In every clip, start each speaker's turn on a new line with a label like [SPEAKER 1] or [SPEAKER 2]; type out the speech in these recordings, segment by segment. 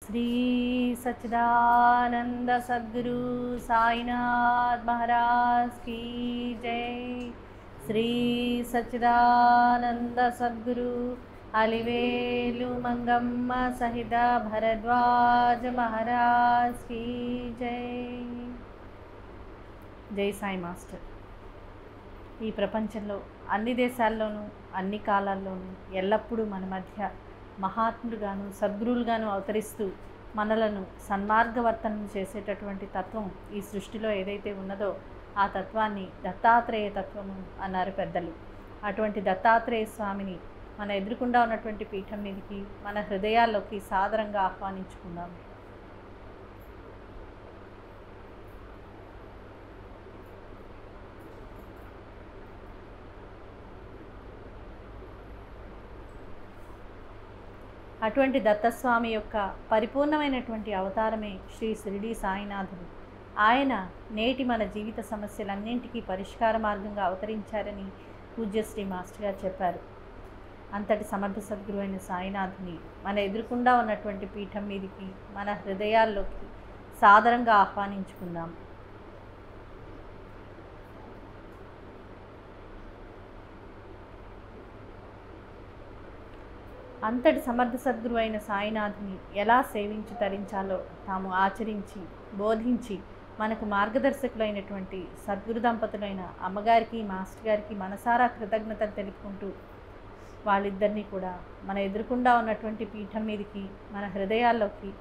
[SPEAKER 1] श्री सच्चिदानंद सद्गुरु साईनाथ महाराज की जय। श्री सच्चिदानंद सद्गुरु अलिवेलु मंगम्म सहित भरद्वाज महाराज की जय। जय साई मास्टर। ఈ ప్రపంచంలో అన్ని దేశాల్లోనూ అన్ని కాలాల్లోనూ ఎల్లప్పుడూ మన మధ్య మహాత్ములుగాను సద్గురువులుగాను అవతరిస్తూ మనలను సన్మార్గవర్తనం చేసేటటువంటి తత్వం ఈ సృష్టిలో ఏదైతే ఉన్నదో ఆ తత్వాన్ని దత్తాత్రేయ తత్వము అన్నారు పెద్దలు. అటువంటి దత్తాత్రేయ స్వామిని మన ఎదురుకుండా ఉన్నటువంటి పీఠం మీదకి మన హృదయాల్లోకి సాదరంగా ఆహ్వానించుకుందాం. అటువంటి దత్తస్వామి యొక్క పరిపూర్ణమైనటువంటి అవతారమే శ్రీ షిరిడి సాయినాథుడు. ఆయన నేటి మన జీవిత సమస్యలన్నింటికీ పరిష్కార మార్గంగా అవతరించారని పూజ్యశ్రీ మాస్టర్ గారు చెప్పారు. అంతటి సమర్థ సద్గురు అయిన సాయినాథుని మన ఎదురుకుండా ఉన్నటువంటి పీఠం మీదికి మన హృదయాల్లోకి సాదరంగా ఆహ్వానించుకుందాం. అంతటి సమర్థ సద్గురు అయిన సాయినాథుని ఎలా సేవించి తరించాలో తాము ఆచరించి బోధించి మనకు మార్గదర్శకులైనటువంటి సద్గురు దంపతులైన అమ్మగారికి మాస్టర్ గారికి మనసారా కృతజ్ఞతలు తెలుపుకుంటూ వాళ్ళిద్దరినీ కూడా మన ఎదురుకుండా ఉన్నటువంటి పీఠం మీదకి మన హృదయాల్లోకి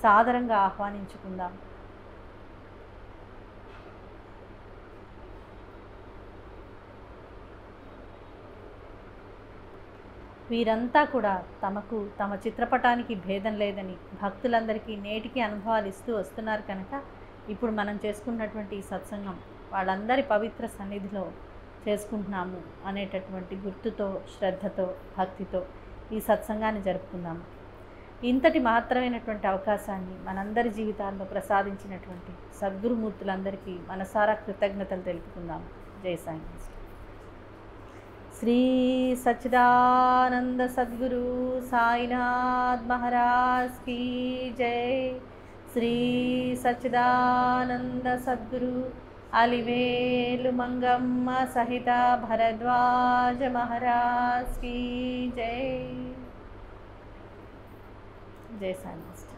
[SPEAKER 1] సాదరంగా ఆహ్వానించుకుందాం. వీరంతా కూడా తమకు తమ చిత్రపటానికి భేదం లేదని భక్తులందరికీ నేటికి అనుభవాలు ఇస్తూ వస్తున్నారు కనుక ఇప్పుడు మనం చేసుకున్నటువంటి ఈ సత్సంగం వాళ్ళందరి పవిత్ర సన్నిధిలో చేసుకుంటున్నాము అనేటటువంటి గుర్తుతో శ్రద్ధతో భక్తితో ఈ సత్సంగాన్ని జరుపుకుందాము. ఇంతటి మహత్తరమైనటువంటి అవకాశాన్ని మనందరి జీవితాల్లో ప్రసాదించినటువంటి సద్గురుమూర్తులందరికీ మనసారా కృతజ్ఞతలు తెలుపుకుందాము. జై సాయి. श्री सच्चिदानंद सद्गुरु साईनाथ महाराज की जय। श्री सच्चिदानंद सद्गुरु अलिवेलु मंगम्म सहित भरद्वाज महाराज की जय। जय साई मास्टर।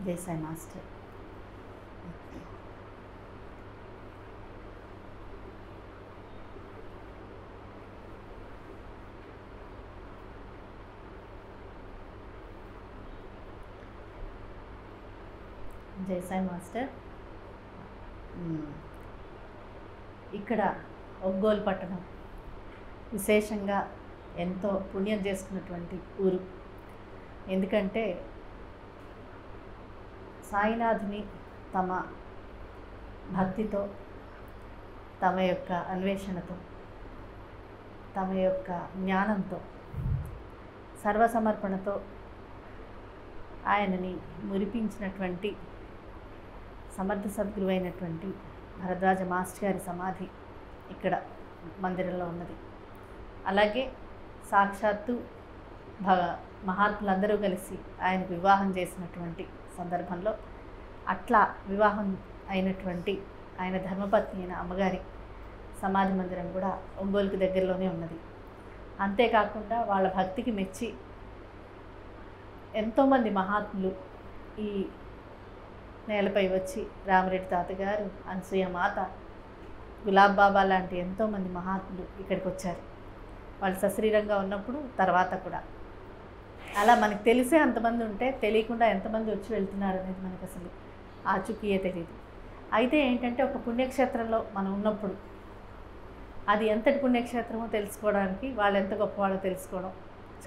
[SPEAKER 1] जय साई मास्टर। జై సాయి మాస్టర్. ఇక్కడ ఒంగోలు పట్టణం విశేషంగా ఎంతో పుణ్యం చేసుకున్నటువంటి ఊరు. ఎందుకంటే సాయినాథుని తమ భక్తితో తమ యొక్క అన్వేషణతో తమ యొక్క జ్ఞానంతో సర్వసమర్పణతో ఆయనని మురిపించినటువంటి సమర్థ సద్గురు అయినటువంటి భరద్వాజ మాస్టర్ గారి సమాధి ఇక్కడ మందిరంలో ఉన్నది. అలాగే సాక్షాత్తు మహాత్ములందరూ కలిసి ఆయనకు వివాహం చేసినటువంటి సందర్భంలో అట్లా వివాహం అయినటువంటి ఆయన ధర్మపత్ని అయిన అమ్మగారి సమాధి మందిరం కూడా ఒంగోలుకి దగ్గరలోనే ఉన్నది. అంతేకాకుండా వాళ్ళ భక్తికి మెచ్చి ఎంతోమంది మహాత్ములు ఈ నేలపై వచ్చి రామరెడ్డి తాతగారు, అనసూయ మాత, గులాబ్ బాబా లాంటి ఎంతోమంది మహాత్ములు ఇక్కడికి వచ్చారు. వాళ్ళు సశరీరంగా ఉన్నప్పుడు తర్వాత కూడా అలా మనకు తెలిసే అంతమంది ఉంటే తెలియకుండా ఎంతమంది వచ్చి వెళ్తున్నారు అనేది మనకు అసలు ఆచూకీయే తెలియదు. అయితే ఏంటంటే ఒక పుణ్యక్షేత్రంలో మనం ఉన్నప్పుడు అది ఎంతటి పుణ్యక్షేత్రమో తెలుసుకోవడానికి వాళ్ళు ఎంత గొప్పవాళ్ళో తెలుసుకోవడం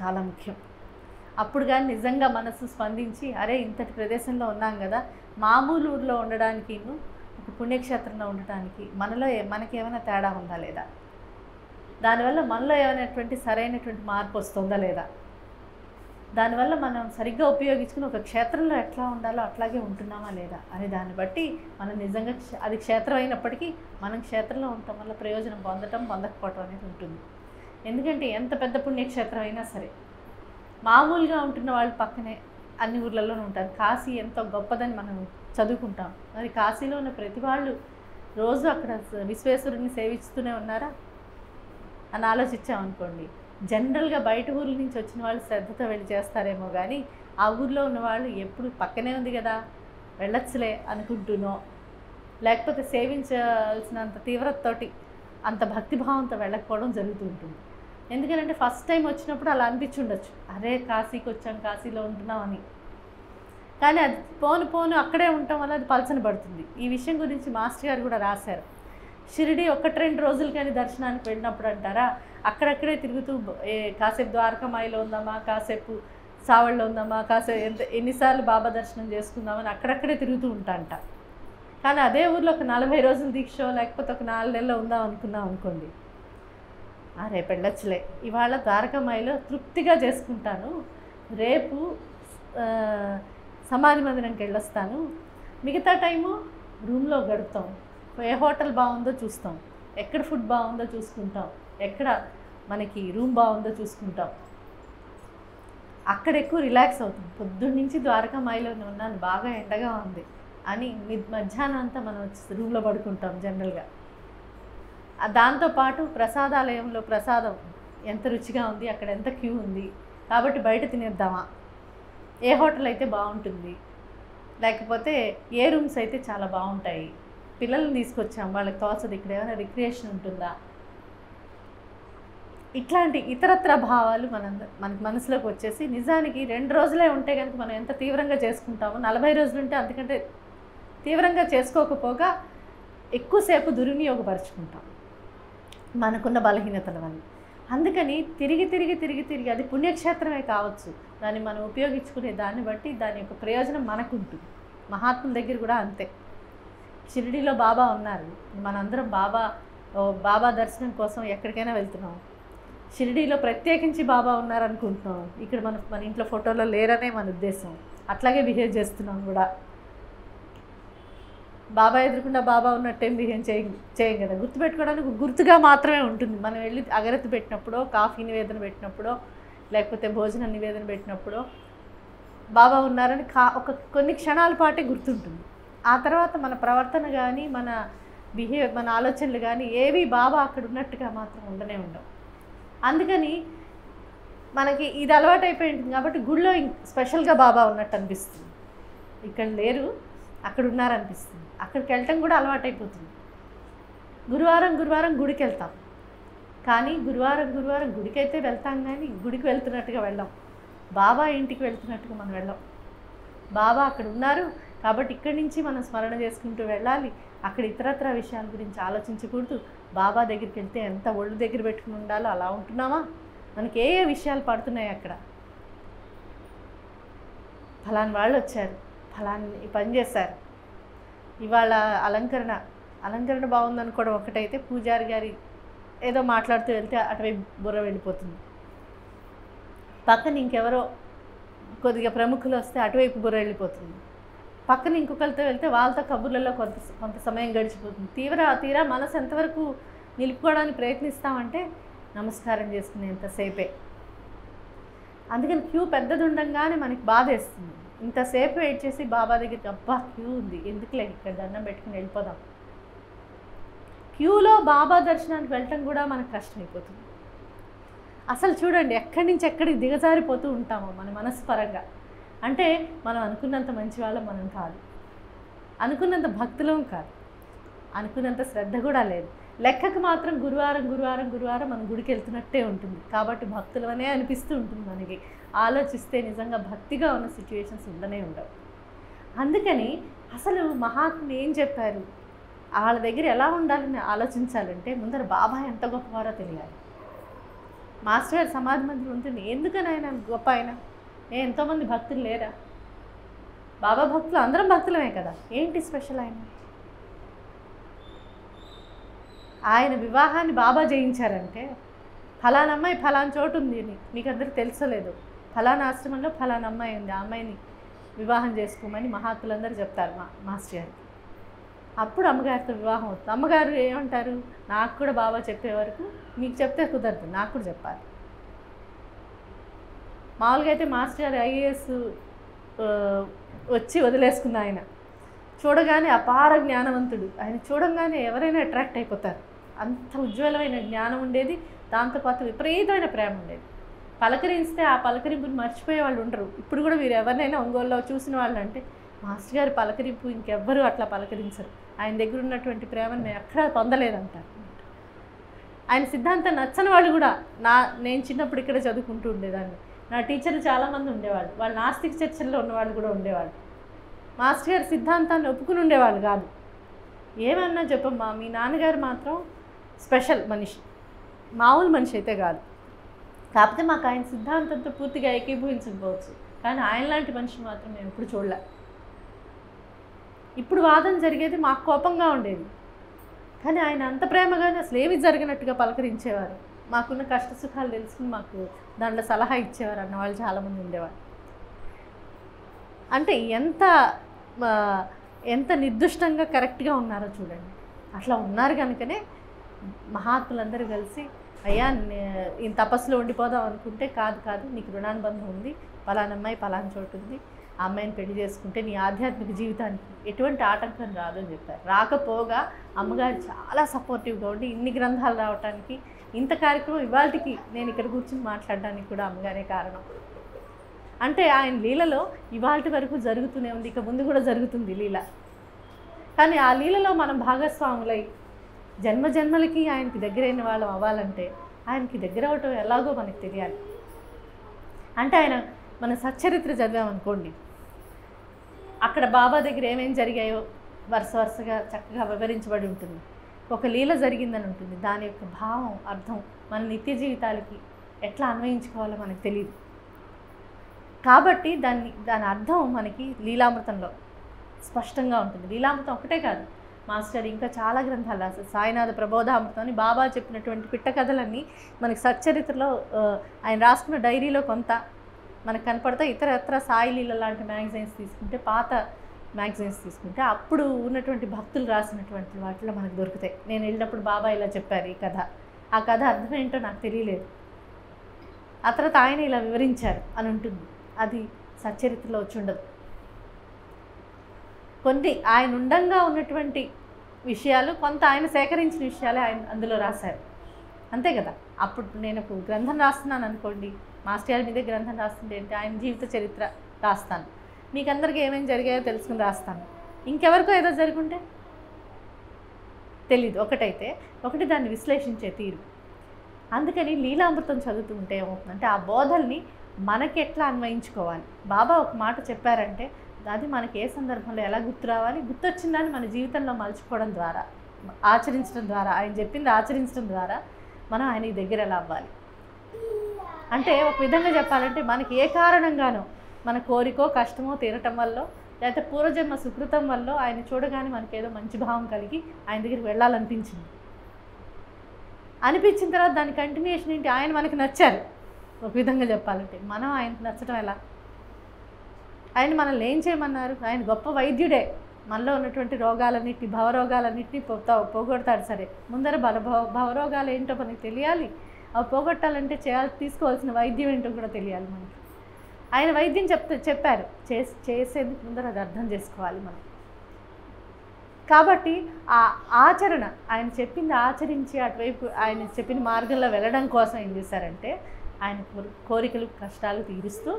[SPEAKER 1] చాలా ముఖ్యం. అప్పుడు కానీ నిజంగా మనసు స్పందించి అరే ఇంతటి ప్రదేశంలో ఉన్నాం కదా, మామూలు ఊరిలో ఉండడానికి ఒక పుణ్యక్షేత్రంలో ఉండటానికి మనకి ఏమైనా తేడా ఉందా లేదా, దానివల్ల మనలో ఏమైనటువంటి సరైనటువంటి మార్పు వస్తుందా లేదా, దానివల్ల మనం సరిగ్గా ఉపయోగించుకుని ఒక క్షేత్రంలో ఎట్లా ఉండాలో అట్లాగే ఉంటున్నామా లేదా అనే దాన్ని బట్టి మనం నిజంగా అది క్షేత్రం అయినప్పటికీ మనం క్షేత్రంలో ఉండటం వల్ల ప్రయోజనం పొందకపోవటం అనేది ఉంటుంది. ఎందుకంటే ఎంత పెద్ద పుణ్యక్షేత్రం అయినా సరే మామూలుగా ఉంటున్న వాళ్ళు పక్కనే అన్ని ఊర్లలోనూ ఉంటారు. కాశీ ఎంతో గొప్పదని మనం చదువుకుంటాం. మరి కాశీలో ఉన్న ప్రతి వాళ్ళు రోజు అక్కడ విశ్వేశ్వరుని సేవిస్తూనే ఉన్నారా అని ఆలోచించామనుకోండి, జనరల్గా బయట ఊర్ల నుంచి వచ్చిన వాళ్ళు శ్రద్ధతో వెళ్ళి చేస్తారేమో కానీ ఆ ఊర్లో ఉన్నవాళ్ళు ఎప్పుడు పక్కనే ఉంది కదా వెళ్ళొచ్చులే అనుకుంటూనో, లేకపోతే సేవించాల్సినంత తీవ్రతతోటి అంత భక్తిభావంతో వెళ్ళకపోవడం జరుగుతూ ఉంటుంది. ఎందుకంటే ఫస్ట్ టైం వచ్చినప్పుడు అలా అనిపించి ఉండొచ్చు, అరే కాశీకి వచ్చాం, కాశీలో ఉంటున్నాం అని. కానీ అది పోను అక్కడే ఉండటం వల్ల అది పలచన పడుతుంది. ఈ విషయం గురించి మాస్టర్ గారు కూడా రాశారు. షిరిడి 1-2 రోజులు కానీ దర్శనానికి వెళ్ళినప్పుడు అంటారా, అక్కడక్కడే తిరుగుతూ కాసేపు ద్వారకామాయిలో ఉందామా, కాసేపు సావళ్ళలో ఉందామా, కాసేపు ఎన్నిసార్లు బాబా దర్శనం చేసుకుందామని అక్కడక్కడే తిరుగుతూ ఉంటాంట. కానీ అదే ఊర్లో ఒక 40 రోజుల దీక్ష లేకపోతే ఒక 4 నెలలు ఉందాం అనుకున్నాం అనుకోండి, రేపు వెళ్ళొచ్చులే, ఇవాళ ద్వారకామాయిలో తృప్తిగా చేసుకుంటాను, రేపు సమాధి మందిరంకి వెళ్ళొస్తాను, మిగతా టైము రూమ్లో గడుపుతాం, ఏ హోటల్ బాగుందో చూస్తాం, ఎక్కడ ఫుడ్ బాగుందో చూసుకుంటాం, ఎక్కడ మనకి రూమ్ బాగుందో చూసుకుంటాం, అక్కడ ఎక్కువ రిలాక్స్ అవుతాం. పొద్దున్న నుంచి ద్వారకామాయిలో ఉన్నాను, బాగా ఎండగా ఉంది అని మధ్యాహ్నం అంతా మనం వచ్చి రూమ్లో పడుకుంటాం జనరల్గా. దాంతోపాటు ప్రసాదాలయంలో ప్రసాదం ఎంత రుచిగా ఉంది, అక్కడ ఎంత క్యూ ఉంది కాబట్టి బయట తినేద్దామా, ఏ హోటల్ అయితే బాగుంటుంది, లేకపోతే ఏ రూమ్స్ అయితే చాలా బాగుంటాయి, పిల్లల్ని తీసుకొచ్చాం వాళ్ళకి తోచదు, ఇక్కడ ఏమైనా రిక్రియేషన్ ఉంటుందా, ఇట్లాంటి ఇతరత్ర భావాలు మనకి మనసులోకి వచ్చేసి నిజానికి 2 రోజులే ఉంటే కనుక మనం ఎంత తీవ్రంగా చేసుకుంటామో, 40 రోజులు ఉంటే అంతకంటే తీవ్రంగా చేసుకోకపోగా ఎక్కువసేపు దుర్వినియోగపరుచుకుంటాం మనకున్న బలహీనతల వల్ల. అందుకని తిరిగి అది పుణ్యక్షేత్రమే కావచ్చు, దాన్ని మనం ఉపయోగించుకునే దాన్ని బట్టి దాని యొక్క ప్రయోజనం మనకు ఉంటుంది. మహాత్ముల దగ్గర కూడా అంతే. షిరిడీలో బాబా ఉన్నారు, మనందరం బాబా దర్శనం కోసం ఎక్కడికైనా వెళ్తున్నాం. షిరిడీలో ప్రత్యేకించి బాబా ఉన్నారనుకుంటున్నాం, ఇక్కడ మన ఇంట్లో ఫోటోలో లేరనే మన ఉద్దేశం. అట్లాగే బిహేవ్ చేస్తున్నాం కూడా. బాబా ఎదురుకుండా బాబా ఉన్నట్టేం బిహేవ్ చేయం కదా. గుర్తుపెట్టుకోవడానికి గుర్తుగా మాత్రమే ఉంటుంది. మనం వెళ్ళి అగరత్తి పెట్టినప్పుడో, కాఫీ నివేదన పెట్టినప్పుడో, లేకపోతే భోజన నివేదన పెట్టినప్పుడో బాబా ఉన్నారని కొన్ని క్షణాల పాటే గుర్తుంటుంది. ఆ తర్వాత మన ప్రవర్తన కానీ మన ఆలోచనలు కానీ ఏవి బాబా అక్కడ ఉన్నట్టుగా మాత్రం ఉండవు. అందుకని మనకి ఇది అలవాటు అయిపోయి ఉంటుంది కాబట్టి గుడిలో స్పెషల్గా బాబా ఉన్నట్టు అనిపిస్తుంది. ఇక్కడ లేరు, అక్కడ ఉన్నారనిపిస్తుంది. అక్కడికి వెళ్ళటం కూడా అలవాటైపోతుంది. గురువారం గుడికి వెళ్తాం, కానీ గురువారం గుడికైతే వెళ్తాం కానీ గుడికి వెళ్తున్నట్టుగా వెళ్ళాం, బాబా ఇంటికి వెళ్తున్నట్టుగా మనం వెళ్ళాం. బాబా అక్కడ ఉన్నారు కాబట్టి ఇక్కడి నుంచి మనం స్మరణ చేసుకుంటూ వెళ్ళాలి. అక్కడ ఇతరత్ర విషయాల గురించి ఆలోచించకూడదు. బాబా దగ్గరికి వెళ్తే ఎంత ఒళ్ళు దగ్గర పెట్టుకుని ఉండాలో అలా ఉంటున్నామా? మనకి ఏ విషయాలు పడుతున్నాయి అక్కడ? ఫలాని వాళ్ళు వచ్చారు, ఫలాని పని చేశారు, ఇవాళ అలంకరణ బాగుందనుకోవడం ఒకటైతే, పూజారి గారి ఏదో మాట్లాడుతూ వెళ్తే అటువైపు బుర్ర వెళ్ళిపోతుంది. పక్కన ఇంకెవరో కొద్దిగా ప్రముఖులు వస్తే అటువైపు బుర్ర వెళ్ళిపోతుంది. పక్కన ఇంకొకరితో వెళ్తే వాళ్ళతో కబుర్లలో కొంత సమయం గడిచిపోతుంది. తీరా మనసు ఎంతవరకు నిలుపుకోవడానికి ప్రయత్నిస్తామంటే నమస్కారం చేసుకునేంతసేపే. అందుకని క్యూ పెద్దది ఉండగానే మనకి బాధ వేస్తుంది. ఇంతసేపు వెయిట్ చేసి బాబా దగ్గరికి, అబ్బా క్యూ ఉంది, ఎందుకులే ఇక్కడ దండం పెట్టుకుని వెళ్ళిపోదాం. క్యూలో బాబా దర్శనానికి వెళ్ళటం కూడా మనకు కష్టమైపోతుంది. అసలు చూడండి, ఎక్కడి నుంచి ఎక్కడికి దిగజారిపోతూ ఉంటామో మన మనసు పరంగా. అంటే మనం అనుకున్నంత మంచి వాళ్ళం మనం కాదు, అనుకున్నంత భక్తులం కాదు, అనుకున్నంత శ్రద్ధ కూడా లేదు. లెక్కకు మాత్రం గురువారం మనం గుడికి వెళ్తున్నట్టే ఉంటుంది. కాబట్టి భక్తులనే అనిపిస్తూ ఉంటుంది మనకి. ఆలోచిస్తే నిజంగా భక్తిగా ఉన్న సిచ్యువేషన్స్ ఉండవు. అందుకని అసలు మహాత్ములు ఏం చెప్పారు, వాళ్ళ దగ్గర ఎలా ఉండాలని ఆలోచించాలంటే ముందర బాబా ఎంత గొప్పవారో తెలియాలి. మాస్టర్ గారు సమాధి మందిరం ఉంటుంది, ఎందుకని ఆయన గొప్ప? ఆయన ఎంతోమంది భక్తులు లేరా? బాబా భక్తులు అందరం భక్తులమే కదా, ఏంటి స్పెషల్? ఆయన వివాహాన్ని బాబా జయించారంటే ఫలానమ్మాయి ఫలానా చోటు ఉంది అని మీకు అందరికి తెలుసలేదు. ఫలానా ఆశ్రమంలో ఫలానా అమ్మాయి ఉంది, ఆ అమ్మాయిని వివాహం చేసుకోమని మహాత్ములందరూ చెప్తారు మాస్టర్ గారికి. అప్పుడు అమ్మగారితో వివాహం అవుతుంది. అమ్మగారు ఏమంటారు, నాకు కూడా బాబా చెప్పే వరకు మీకు చెప్తే కుదరదు, నాకు కూడా చెప్పాలి. మామూలుగా అయితే మాస్టర్ గారు ఐఏఎస్ వచ్చి వదిలేసుకున్న ఆయన చూడగానే అపార జ్ఞానవంతుడు. ఆయన చూడంగానే ఎవరైనా అట్రాక్ట్ అయిపోతారు. అంత ఉజ్వలమైన జ్ఞానం ఉండేది, దాంతోపాటు విపరీతమైన ప్రేమ ఉండేది. పలకరిస్తే ఆ పలకరింపుని మర్చిపోయే వాళ్ళు ఉండరు. ఇప్పుడు కూడా మీరు ఎవరినైనా ఒంగోలులో చూసిన వాళ్ళు అంటే మాస్టర్ గారి పలకరింపు ఇంకెవ్వరూ అట్లా పలకరించరు, ఆయన దగ్గర ఉన్నటువంటి ప్రేమను మేము ఎక్కడా పొందలేదంటారు. ఆయన సిద్ధాంతం నచ్చని వాళ్ళు కూడా, నేను చిన్నప్పుడు ఇక్కడ చదువుకుంటూ ఉండేదాన్ని, నా టీచర్లు చాలామంది ఉండేవాళ్ళు, వాళ్ళు నాస్తిక చర్చల్లో ఉన్నవాళ్ళు కూడా ఉండేవాళ్ళు. మాస్టర్ గారి సిద్ధాంతాన్ని ఒప్పుకుని ఉండేవాళ్ళు కాదు. ఏమన్నా చెప్పమ్మా, మీ నాన్నగారు మాత్రం స్పెషల్ మనిషి, మామూలు మనిషి అయితే కాదు. కాకపోతే మాకు ఆయన సిద్ధాంతంతో పూర్తిగా ఏకీభవించకపోవచ్చు, కానీ ఆయన లాంటి మనిషి మాత్రం మేము ఎప్పుడు చూడలే. ఇప్పుడు వాదన జరిగేది మాకు కోపంగా ఉండేది, కానీ ఆయన అంత ప్రేమగానే అసలు ఏమి జరిగినట్టుగా పలకరించేవారు. మాకున్న కష్ట సుఖాలు తెలుసుకుని మాకు దాంట్లో సలహా ఇచ్చేవారు అన్నవాళ్ళు చాలామంది ఉండేవారు. అంటే ఎంత నిర్దుష్టంగా కరెక్ట్గా ఉన్నారో చూడండి. అట్లా ఉన్నారు కనుకనే మహాత్ములందరూ కలిసి, అయ్యా ఈయన తపస్సులో ఉండిపోదాం అనుకుంటే, కాదు నీకు రుణానుబంధం ఉంది, పలానా అమ్మాయి పలానా చోటు ఉంది, ఆ అమ్మాయిని పెళ్లి చేసుకుంటే నీ ఆధ్యాత్మిక జీవితానికి ఎటువంటి ఆటంకం రాదు అని చెప్పారు. రాకపోగా అమ్మగారు చాలా సపోర్టివ్గా ఉండి ఇన్ని గ్రంథాలు రావడానికి, ఇంత కార్యక్రమం ఇవాళకి నేను ఇక్కడ కూర్చొని మాట్లాడడానికి కూడా అమ్మగారే కారణం. అంటే ఆయన లీలలో ఇవాళ వరకు జరుగుతూనే ఉంది, ఇక ముందు కూడా జరుగుతుంది లీల. కానీ ఆ లీలలో మనం భాగస్వాములై జన్మలకి ఆయనకి దగ్గరైన వాళ్ళం అవ్వాలంటే ఆయనకి దగ్గర అవటం ఎలాగో మనకు తెలియాలి. అంటే ఆయన మన సచ్చరిత్ర చదివామనుకోండి, అక్కడ బాబా దగ్గర ఏమేమి జరిగాయో వరుసగా చక్కగా వివరించబడి ఉంటుంది. ఒక లీల జరిగిందని ఉంటుంది, దాని యొక్క భావం అర్థం మన నిత్య జీవితాలకి ఎట్లా అన్వయించుకోవాలో మనకు తెలియదు. కాబట్టి దాని అర్థం మనకి లీలామృతంలో స్పష్టంగా ఉంటుంది. లీలామృతం ఒకటే కాదు, మాస్టర్ ఇంకా చాలా గ్రంథాలు రాశారు. సాయినాథ ప్రబోధామృతం అని బాబా చెప్పినటువంటి పిట్ట కథలన్నీ మనకి సచ్చరిత్రలో ఆయన రాసుకున్న డైరీలో కొంత మనకు కనపడతాయి. ఇతరత్ర సాయి లీల లాంటి మ్యాగజైన్స్ తీసుకుంటే, పాత మ్యాగజైన్స్ తీసుకుంటే అప్పుడు ఉన్నటువంటి భక్తులు రాసినటువంటి వాటిలో మనకు దొరుకుతాయి. నేను వెళ్ళినప్పుడు బాబా ఇలా చెప్పారు ఈ కథ, ఆ కథ అర్థం ఏంటో నాకు తెలియలేదు, ఆ తర్వాత ఆయన ఇలా వివరించారు అని ఉంటుంది. అది సచ్చరిత్రలో వచ్చి ఉండదు. కొన్ని ఆయన ఉండంగా ఉన్నటువంటి విషయాలు, కొంత ఆయన సేకరించిన విషయాలే ఆయన అందులో రాశారు, అంతే కదా. అప్పుడు నేను ఒక గ్రంథం రాస్తున్నాను అనుకోండి, మాస్టర్ గారి మీద గ్రంథం రాస్తుంటే ఏంటి, ఆయన జీవిత చరిత్ర రాస్తాను, మీకు అందరికీ ఏమేమి జరిగాయో తెలుసుకుని రాస్తాను. ఇంకెవరికో ఏదో జరుగుంటే తెలీదు. ఒకటి దాన్ని విశ్లేషించే తీరు. అందుకని లీలామృతం చదువుతుంటే ఏమవుతుందంటే ఆ బోధల్ని మనకి ఎట్లా అన్వయించుకోవాలి. బాబా ఒక మాట చెప్పారంటే అది మనకి ఏ సందర్భంలో ఎలా గుర్తు రావాలి, గుర్తొచ్చిందని మన జీవితంలో మలుచుకోవడం ద్వారా, ఆచరించడం ద్వారా, ఆయన చెప్పింది ఆచరించడం ద్వారా మనం ఆయన దగ్గర ఎలా అవ్వాలి. అంటే ఒక విధంగా చెప్పాలంటే మనకి ఏ కారణంగానో మన కోరికో కష్టమో తీరటం వల్ల, లేకపోతే పూర్వజన్మ సుకృతం వల్ల ఆయన చూడగానే మనకి ఏదో మంచి భావం కలిగి ఆయన దగ్గరికి వెళ్ళాలనిపించింది. అనిపించిన తర్వాత దాని కంటిన్యూషన్ ఏంటి, ఆయన మనకి నచ్చారు. ఒక విధంగా చెప్పాలంటే మనం ఆయనకు నచ్చడం ఎలా, ఆయన మనల్ని ఏం చేయమన్నారు, ఆయన గొప్ప వైద్యుడే, మనలో ఉన్నటువంటి రోగాలన్నింటినీ భవరోగాలన్నింటినీ పోగొడతాడు. సరే, ముందర భవరోగాలు ఏంటో మనకి తెలియాలి, అవి పోగొట్టాలంటే తీసుకోవాల్సిన వైద్యం ఏంటో కూడా తెలియాలి మనకి. ఆయన వైద్యం చెప్పారు, చేసేందుకు ముందర అది అర్థం చేసుకోవాలి మనం. కాబట్టి ఆ ఆచరణ, ఆయన చెప్పింది ఆచరించి అటువైపు ఆయన చెప్పిన మార్గంలో వెళ్ళడం కోసం ఏం చేశారంటే ఆయన కోరికలు కష్టాలు తీరుస్తూ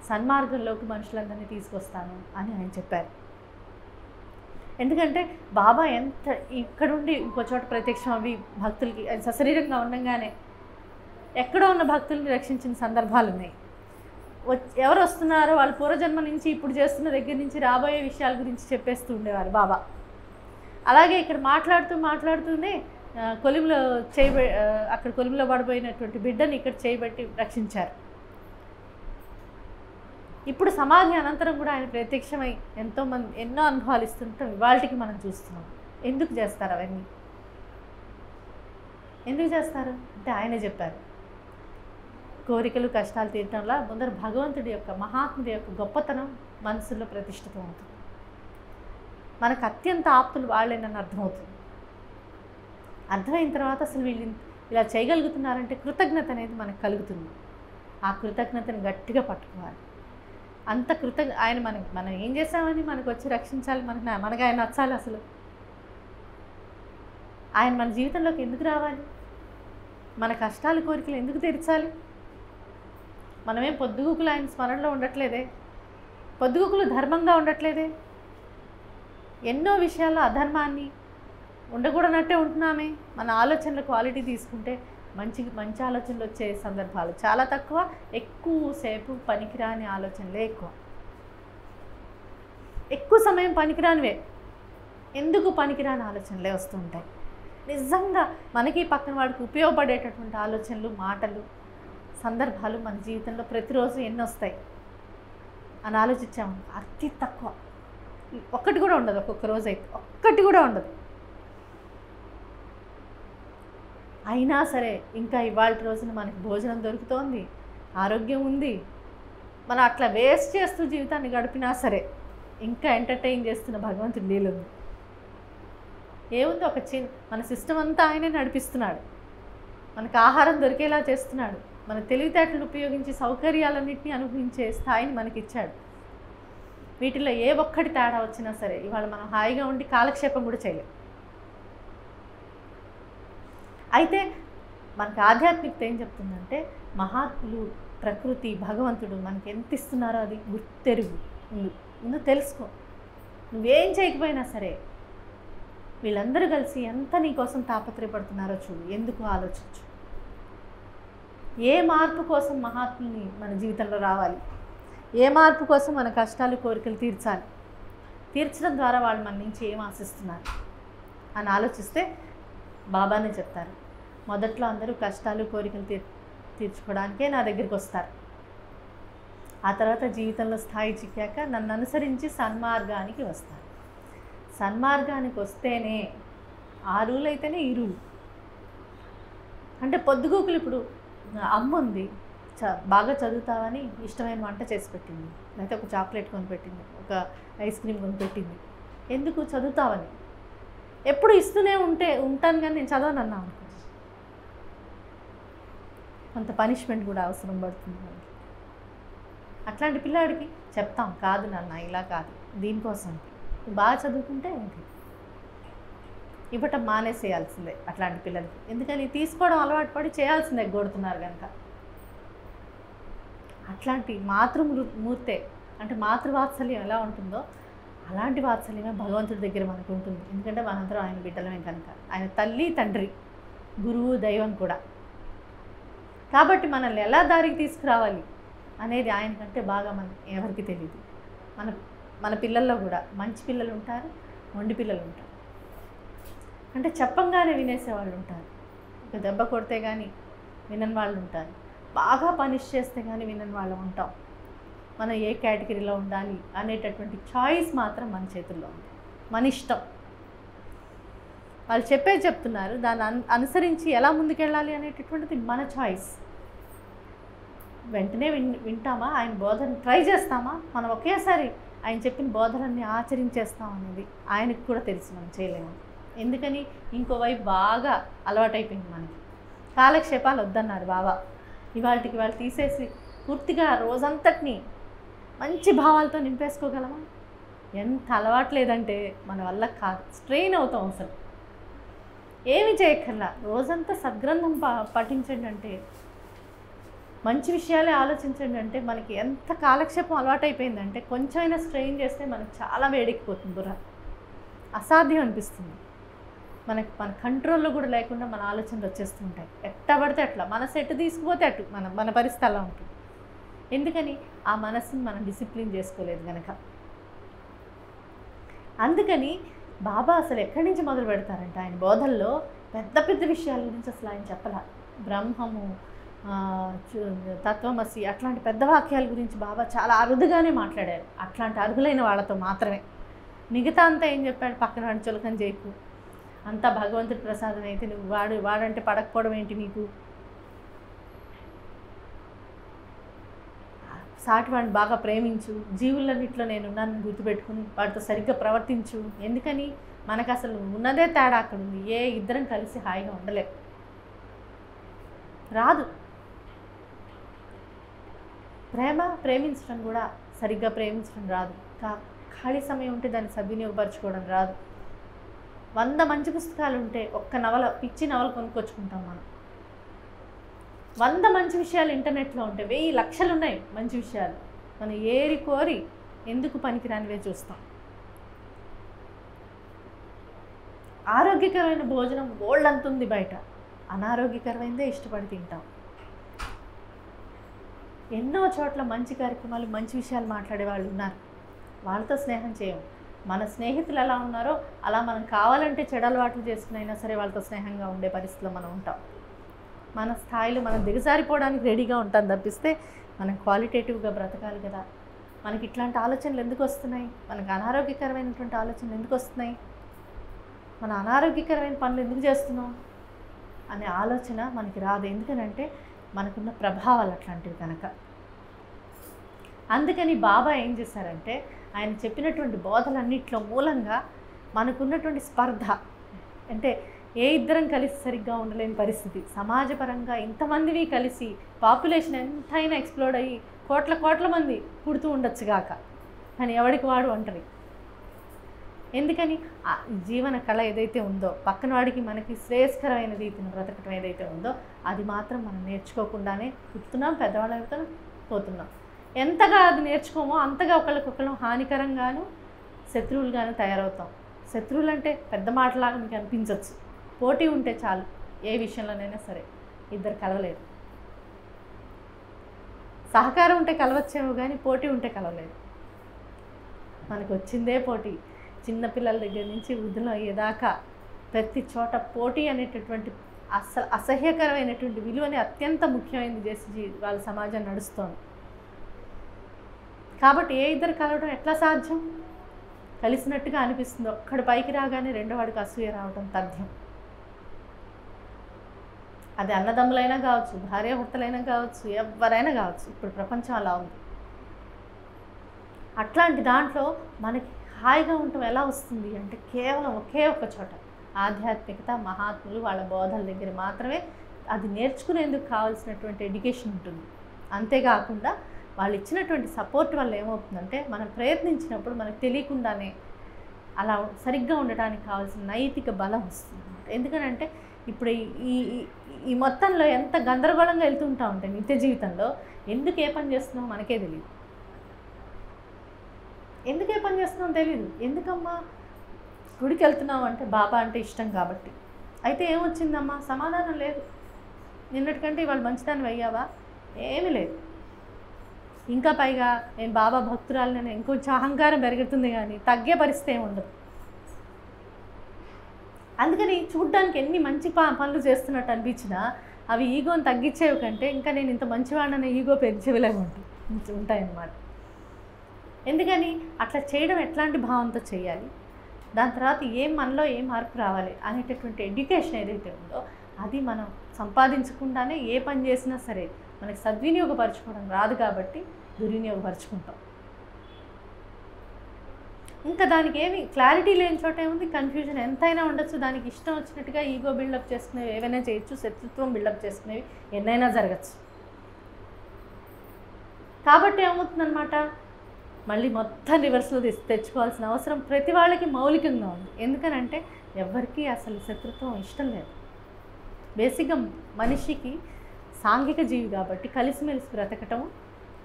[SPEAKER 1] సన్మార్గంలోకి మనుషులందరినీ తీసుకొస్తాను అని ఆయన చెప్పారు. ఎందుకంటే బాబా ఎంత ఇక్కడుండి ఇంకో చోట ప్రత్యక్షం అవి భక్తులకి సశరీరంగా ఉండగానే ఎక్కడో ఉన్న భక్తుల్ని రక్షించిన సందర్భాలు ఉన్నాయి. ఎవరు వస్తున్నారో వాళ్ళు పూర్వజన్మ నుంచి ఇప్పుడు చేస్తున్న దగ్గర నుంచి రాబోయే విషయాల గురించి చెప్పేస్తూ ఉండేవారు బాబా. అలాగే ఇక్కడ మాట్లాడుతూనే కొలిమిలో అక్కడ కొలిమిలో పడిపోయినటువంటి బిడ్డని ఇక్కడ చేయబెట్టి రక్షించారు. ఇప్పుడు సమాధి అనంతరం కూడా ఆయన ప్రత్యక్షమై ఎన్నో అనుభవాలు ఇస్తుంటాం, ఇవాళకి మనం చూస్తున్నాం. ఎందుకు చేస్తారు అవన్నీ? ఎందుకు చేస్తారు అంటే ఆయనే చెప్పారు. కోరికలు కష్టాలు తీరటంలో ముందర భగవంతుడి యొక్క మహాత్ముడి యొక్క గొప్పతనం మనసులో ప్రతిష్ఠితం అవుతుంది. మనకు అత్యంత ఆప్తులు వాళ్ళేనని అర్థమవుతుంది. అర్థమైన తర్వాత అసలు వీళ్ళు ఇలా చేయగలుగుతున్నారంటే కృతజ్ఞత అనేది మనకు కలుగుతుంది. ఆ కృతజ్ఞతను గట్టిగా పట్టుకోవాలి. అంత ఆయన మనం ఏం చేసామని మనకు వచ్చి రక్షించాలి, మనకు ఆయన నచ్చాలి. అసలు ఆయన మన జీవితంలోకి ఎందుకు రావాలి? మన కష్టాలు కోరికలు ఎందుకు తీర్చాలి? మనమేం పొద్దుగూకులు ఆయన స్మరణలో ఉండట్లేదే, పొద్దుగూకులు ధర్మంగా ఉండట్లేదే, ఎన్నో విషయాల్లో అధర్మాన్ని ఉండకూడనట్టే ఉంటున్నామే. మన ఆలోచనల క్వాలిటీ తీసుకుంటే మంచి ఆలోచనలు వచ్చే సందర్భాలు చాలా తక్కువ, ఎక్కువసేపు పనికిరాని ఆలోచనలే ఎక్కువ సమయం పనికిరానివే. ఎందుకు పనికిరాని ఆలోచనలే వస్తూ ఉంటాయి. నిజంగా మనకి పక్కన వాడికి ఉపయోగపడేటటువంటి ఆలోచనలు, మాటలు, సందర్భాలు మన జీవితంలో ప్రతిరోజు ఎన్ని వస్తాయి అని ఆలోచించాము. అతి తక్కువ, ఒక్కటి కూడా ఉండదు. ఒక్కొక్క రోజు అయితే ఒక్కటి కూడా ఉండదు. అయినా సరే ఇంకా ఇవాళ రోజున మనకి భోజనం దొరుకుతోంది, ఆరోగ్యం ఉంది. మనం అట్లా వేస్ట్ చేస్తూ జీవితాన్ని గడిపినా సరే ఇంకా ఎంటర్టైన్ చేస్తున్న భగవంతుడి లీల ఉంది. ఏముంది, మన సిస్టమ్ అంతా ఆయనే నడిపిస్తున్నాడు. మనకు ఆహారం దొరికేలా చేస్తున్నాడు. మన తెలివితేటలు ఉపయోగించి సౌకర్యాలన్నింటినీ అనుభవించే స్థాయిని మనకిచ్చాడు. వీటిలో ఏ ఒక్కటి తేడా వచ్చినా సరే ఇవాళ మనం హాయిగా ఉండి కాలక్షేపం కూడా చేయలేం. అయితే మనకు ఆధ్యాత్మికత ఏం చెప్తుందంటే మహాత్ములు, ప్రకృతి, భగవంతుడు మనకి ఎంత ఇస్తున్నారో అది గుర్తెరుగు, ముందు తెలుసుకో. నువ్వేం చేయకపోయినా సరే వీళ్ళందరూ కలిసి ఎంత నీ కోసం తాపత్రయపడుతున్నారో చూడు, ఎందుకు ఆలోచించు. ఏ మార్పు కోసం మహాత్ముని మన జీవితంలో రావాలి, ఏ మార్పు కోసం మన కష్టాలు కోరికలు తీర్చాలి, తీర్చడం ద్వారా వాళ్ళు మన నుంచి ఏం ఆశిస్తున్నారు అని ఆలోచిస్తే బాబానే చెప్తారు. మొదట్లో అందరూ కష్టాలు కోరికలు తీర్చుకోవడానికే నా దగ్గరికి వస్తారు. ఆ తర్వాత జీవితంలో స్థాయి చిక్కాక నన్ను అనుసరించి సన్మార్గానికి వస్తారు. సన్మార్గానికి వస్తేనే ఆ రూల్ అయితేనే ఈ రూల్. అంటే పొద్దుగూకులు ఇప్పుడు అమ్మ ఉంది, బాగా చదువుతావని ఇష్టమైన వంట చేసి పెట్టింది, లేకపోతే ఒక చాక్లెట్ కొని పెట్టింది, ఒక ఐస్ క్రీమ్ కొని పెట్టింది. ఎందుకు? చదువుతావని. ఎప్పుడు ఇస్తూనే ఉంటాను కానీ నేను చదవను అన్నా అనుకో, కొంత పనిష్మెంట్ కూడా అవసరం పడుతుంది మనకి. అట్లాంటి పిల్లాడికి చెప్తాం, కాదు నాన్న ఇలా కాదు, దీనికోసం బాగా చదువుకుంటే ఏంటి, ఇవ్వటం మానేసేయాల్సిందే అట్లాంటి పిల్లలకి. ఎందుకని తీసుకోవడం అలవాటు పడి చేయాల్సిందే కొడుతున్నారు కనుక. అట్లాంటి మాతృమూర్తే అంటే మాతృవాత్సల్యం ఎలా ఉంటుందో అలాంటి వాత్సల్యమే భగవంతుడి దగ్గర మనకు ఉంటుంది. ఎందుకంటే మనందరం ఆయన బిడ్డలమే కనుక. ఆయన తల్లి, తండ్రి, గురువు, దైవం కూడా. కాబట్టి మనల్ని ఎలా దారికి తీసుకురావాలి అనేది ఆయన కంటే బాగా ఎవరికి తెలియదు. మన పిల్లల్లో కూడా మంచి పిల్లలు ఉంటారు, మొండి పిల్లలు ఉంటారు. అంటే చెప్పంగానే వినేసేవాళ్ళు ఉంటారు, ఒక దెబ్బ కొడితే కానీ వినని వాళ్ళు ఉంటారు, బాగా పనిష్ చేస్తే కానీ వినని వాళ్ళు ఉంటాం. మనం ఏ కేటగిరీలో ఉండాలి అనేటటువంటి చాయిస్ మాత్రం మన చేతుల్లో ఉంది, మన ఇష్టం. వాళ్ళు చెప్తున్నారు, దాన్ని అనుసరించి ఎలా ముందుకెళ్ళాలి అనేటటువంటిది మన చాయిస్. వెంటనే వింటామా, ఆయన బోధన ట్రై చేస్తామా, మనం ఒకేసారి ఆయన చెప్పిన బోధనల్ని ఆచరించేస్తాం అనేది ఆయనకు కూడా తెలుసు మనం చేయలేము. ఎందుకని ఇంకోవైపు బాగా అలవాటైపోయింది మనకి. కాలక్షేపాలు వద్దన్నారు బాబా. ఇవాళకి వాళ్ళు తీసేసి పూర్తిగా రోజంతటిని మంచి భావాలతో నింపేసుకోగలమా? ఎంత అలవాట్లేదంటే మన వల్ల కాదు, స్ట్రెయిన్ అవుతాం. అసలు ఏమి చేయక్కర్లా, రోజంతా సద్గ్రంథం పఠించండి అంటే, మంచి విషయాలే ఆలోచించండి అంటే మనకి ఎంత కాలక్షేపం అలవాటైపోయిందంటే కొంచెమైనా స్ట్రెయిన్ చేస్తే మనకు చాలా వేడెక్కిపోతుంది, బుర్ర అసాధ్యం అనిపిస్తుంది. మన కంట్రోల్లో కూడా లేకుండా మన ఆలోచనలు వచ్చేస్తూ ఉంటాయి. ఎట్లా పడితే అట్లా, మనసు ఎట్టు తీసుకుపోతే అటు మన పరిస్థితి అలా ఉంటుంది. ఎందుకని? ఆ మనసుని మనం డిసిప్లిన్ చేసుకోలేదు కనుక. అందుకని బాబా అసలు ఎక్కడి నుంచి మొదలు పెడతారంటే ఆయన బోధల్లో పెద్ద పెద్ద విషయాల గురించి అసలు ఆయన చెప్పాల. బ్రహ్మము, తత్వమసి అట్లాంటి పెద్ద వాక్యాల గురించి బాబా చాలా అరుదుగానే మాట్లాడారు. అట్లాంటి అర్హులైన వాళ్ళతో మాత్రమే. మిగతా అంతా ఏం చెప్పాడు, పక్కన వాడిని చులకన చేయకు, అంతా భగవంతుడి ప్రసాదం అయితే నువ్వు వాడంటే పడకపోవడం ఏంటి నీకు, సాటి వాడిని బాగా ప్రేమించు, జీవులన్నింటిలో నేనున్నానని గుర్తుపెట్టుకుని వాటితో సరిగ్గా ప్రవర్తించు. ఎందుకని? మనకు అసలు ఉన్నదే తేడా అక్కడ ఉంది. ఏ ఇద్దరం కలిసి హాయిగా ఉండలేం, రాదు. ప్రేమించడం కూడా సరిగ్గా ప్రేమించడం రాదు. ఖాళీ సమయం ఉంటే దాన్ని సద్వినియోగపరచుకోవడం రాదు. 100 మంచి పుస్తకాలు ఉంటే ఒక్క నవల, పిచ్చి నవల కొనుక్కొచ్చుకుంటాం మనం. 100 మంచి విషయాలు ఇంటర్నెట్లో ఉంటే 1000 లక్షలు ఉన్నాయి మంచి విషయాలు. మనం ఏరి కోరి ఎందుకు పనికిరానివే చూస్తాం. ఆరోగ్యకరమైన భోజనం బోల్డంత ఉంది బయట, అనారోగ్యకరమైనదే ఇష్టపడి తింటాం. ఎన్నో చోట్ల మంచి కార్యక్రమాలు, మంచి విషయాలు మాట్లాడే వాళ్ళు ఉన్నారు, వాళ్ళతో స్నేహం చేయం. మన స్నేహితులు ఎలా ఉన్నారో అలా మనం కావాలంటే చెడు అలవాట్లు చేసుకునైనా సరే వాళ్ళతో స్నేహంగా ఉండే పరిస్థితిలో మనం ఉంటాం. మన స్థాయిలో మనం దిగజారిపోవడానికి రెడీగా ఉంటాం తప్పిస్తే మనం క్వాలిటేటివ్గా బ్రతకాలి కదా. మనకి ఇట్లాంటి ఆలోచనలు ఎందుకు వస్తున్నాయి? మనకు అనారోగ్యకరమైనటువంటి ఆలోచనలు ఎందుకు వస్తున్నాయి? మన అనారోగ్యకరమైన పనులు ఎందుకు చేస్తున్నాం అనే ఆలోచన మనకి రాదు. ఎందుకనంటే మనకున్న ప్రభావాలు అట్లాంటివి కనుక. అందుకని బాబా ఏం చేశారంటే ఆయన చెప్పినటువంటి బోధలన్నింటిలో మూలంగా మనకున్నటువంటి స్పర్ధ, అంటే ఏ ఇద్దరం కలిసి సరిగ్గా ఉండలేని పరిస్థితి, సమాజపరంగా ఇంతమందివి కలిసి పాపులేషన్ ఎంతైనా ఎక్స్ప్లోడ్ అయ్యి కోట్ల మంది పుడుతూ ఉండొచ్చుగాక, కానీ ఎవడికి వాడు ఒంటరి. ఎందుకని? ఆ జీవన కళ ఏదైతే ఉందో, పక్కన వాడికి మనకి శ్రేయస్కరమైన రీతిని బ్రతకటం ఏదైతే ఉందో అది మాత్రం మనం నేర్చుకోకుండానే పుట్టుతున్నాం, పెద్దవాళ్ళు అవుతాం, పోతున్నాం. ఎంతగా అది నేర్చుకోమో అంతగా ఒకళ్ళకొకళ్ళం హానికరంగాను శత్రువులుగాను తయారవుతాం. శత్రువులు అంటే పెద్ద మాటలాగా మీకు అనిపించవచ్చు. పోటీ ఉంటే చాలు, ఏ విషయంలోనైనా సరే. ఇద్దరు కలవలేరు. సహకారం ఉంటే కలవచ్చేమో కానీ పోటీ ఉంటే కలవలేదు. మనకు వచ్చిందే పోటీ. చిన్నపిల్లల దగ్గర నుంచి వృద్ధులు అయ్యేదాకా ప్రతి చోట పోటీ అనేటటువంటి అసహ్యకరమైనటువంటి విలువని అత్యంత ముఖ్యమైనది చేసి వాళ్ళ సమాజం నడుస్తోంది. కాబట్టి ఏ ఇద్దరు కలవడం ఎట్లా సాధ్యం? కలిసినట్టుగా అనిపిస్తుంది. ఒక్కడు పైకి రాగానే రెండో వాడికి అసూయ రావడం తథ్యం. అది అన్నదమ్ములైనా కావచ్చు, భార్యాభర్తలైనా కావచ్చు, ఎవరైనా కావచ్చు. ఇప్పుడు ప్రపంచం అలా ఉంది. అట్లాంటి దాంట్లో మనకి హాయిగా ఉండటం ఎలా వస్తుంది అంటే కేవలం ఒకే ఒక్క చోట ఆధ్యాత్మికత, మహాత్ములు వాళ్ళ బోధల దగ్గర మాత్రమే అది నేర్చుకునేందుకు కావాల్సినటువంటి ఎడ్యుకేషన్ ఉంటుంది. అంతేకాకుండా వాళ్ళు ఇచ్చినటువంటి సపోర్ట్ వల్ల ఏమవుతుందంటే మనం ప్రయత్నించినప్పుడు మనకు తెలియకుండానే అలా సరిగ్గా ఉండటానికి కావాల్సిన నైతిక బలం వస్తుంది. ఎందుకనంటే ఇప్పుడు ఈ మొత్తంలో ఎంత గందరగోళంగా వెళ్తుంటా ఉంటాయి నిత్య జీవితంలో. ఎందుకు ఏ పని చేస్తున్నామో మనకే తెలియదు. ఎందుకు ఏ పని చేస్తున్నామో తెలియదు. ఎందుకమ్మా గుడికి వెళ్తున్నావు అంటే బాబా అంటే ఇష్టం కాబట్టి. అయితే ఏమొచ్చిందమ్మా? సమాధానం లేదు. నిన్నటికంటే ఇవాళ మంచిదాన్ని అయ్యావా? ఏమీ లేదు. ఇంకా పైగా నేను బాబా భక్తురాలని ఇంకొంచెం అహంకారం పెరుగుతుంది కానీ తగ్గే పరిస్థితి ఏమి ఉండదు. అందుకని చూడ్డానికి ఎన్ని మంచి పనులు చేస్తున్నట్టు అనిపించినా అవి ఈగోని తగ్గించేవి కంటే ఇంకా నేను ఇంత మంచివాడిని ఈగో పెంచేవిలాగా ఉంటాయన్నమాట. ఎందుకని అట్లా చేయడం ఎట్లాంటి భావంతో చేయాలి, దాని తర్వాత మనలో ఏం మార్పు రావాలి అనేటటువంటి ఎడ్యుకేషన్ ఏదైతే ఉందో అది మనం సంపాదించకుండానే ఏ పని చేసినా సరే మనకి సద్వినియోగపరచుకోవడం రాదు కాబట్టి దుర్వినియోగపరుచుకుంటాం. ఇంకా దానికి ఏమి క్లారిటీ లేని చోట ఏముంది? కన్ఫ్యూజన్ ఎంతైనా ఉండొచ్చు. దానికి ఇష్టం వచ్చినట్టుగా ఈగో బిల్డప్ చేసుకునేవి ఏవైనా చేయొచ్చు, శత్రుత్వం బిల్డప్ చేసుకునేవి ఎన్నైనా జరగచ్చు. కాబట్టి ఏమవుతుందన్నమాట, మళ్ళీ మొత్తం రివర్స్లో తెచ్చుకోవాల్సిన అవసరం ప్రతి వాళ్ళకి మౌలికంగా ఉంది. ఎందుకనంటే ఎవరికి అసలు శత్రుత్వం ఇష్టం లేదు. బేసిక్గా మనిషికి సాంఘిక జీవి కాబట్టి కలిసిమెలిసి బ్రతకటం,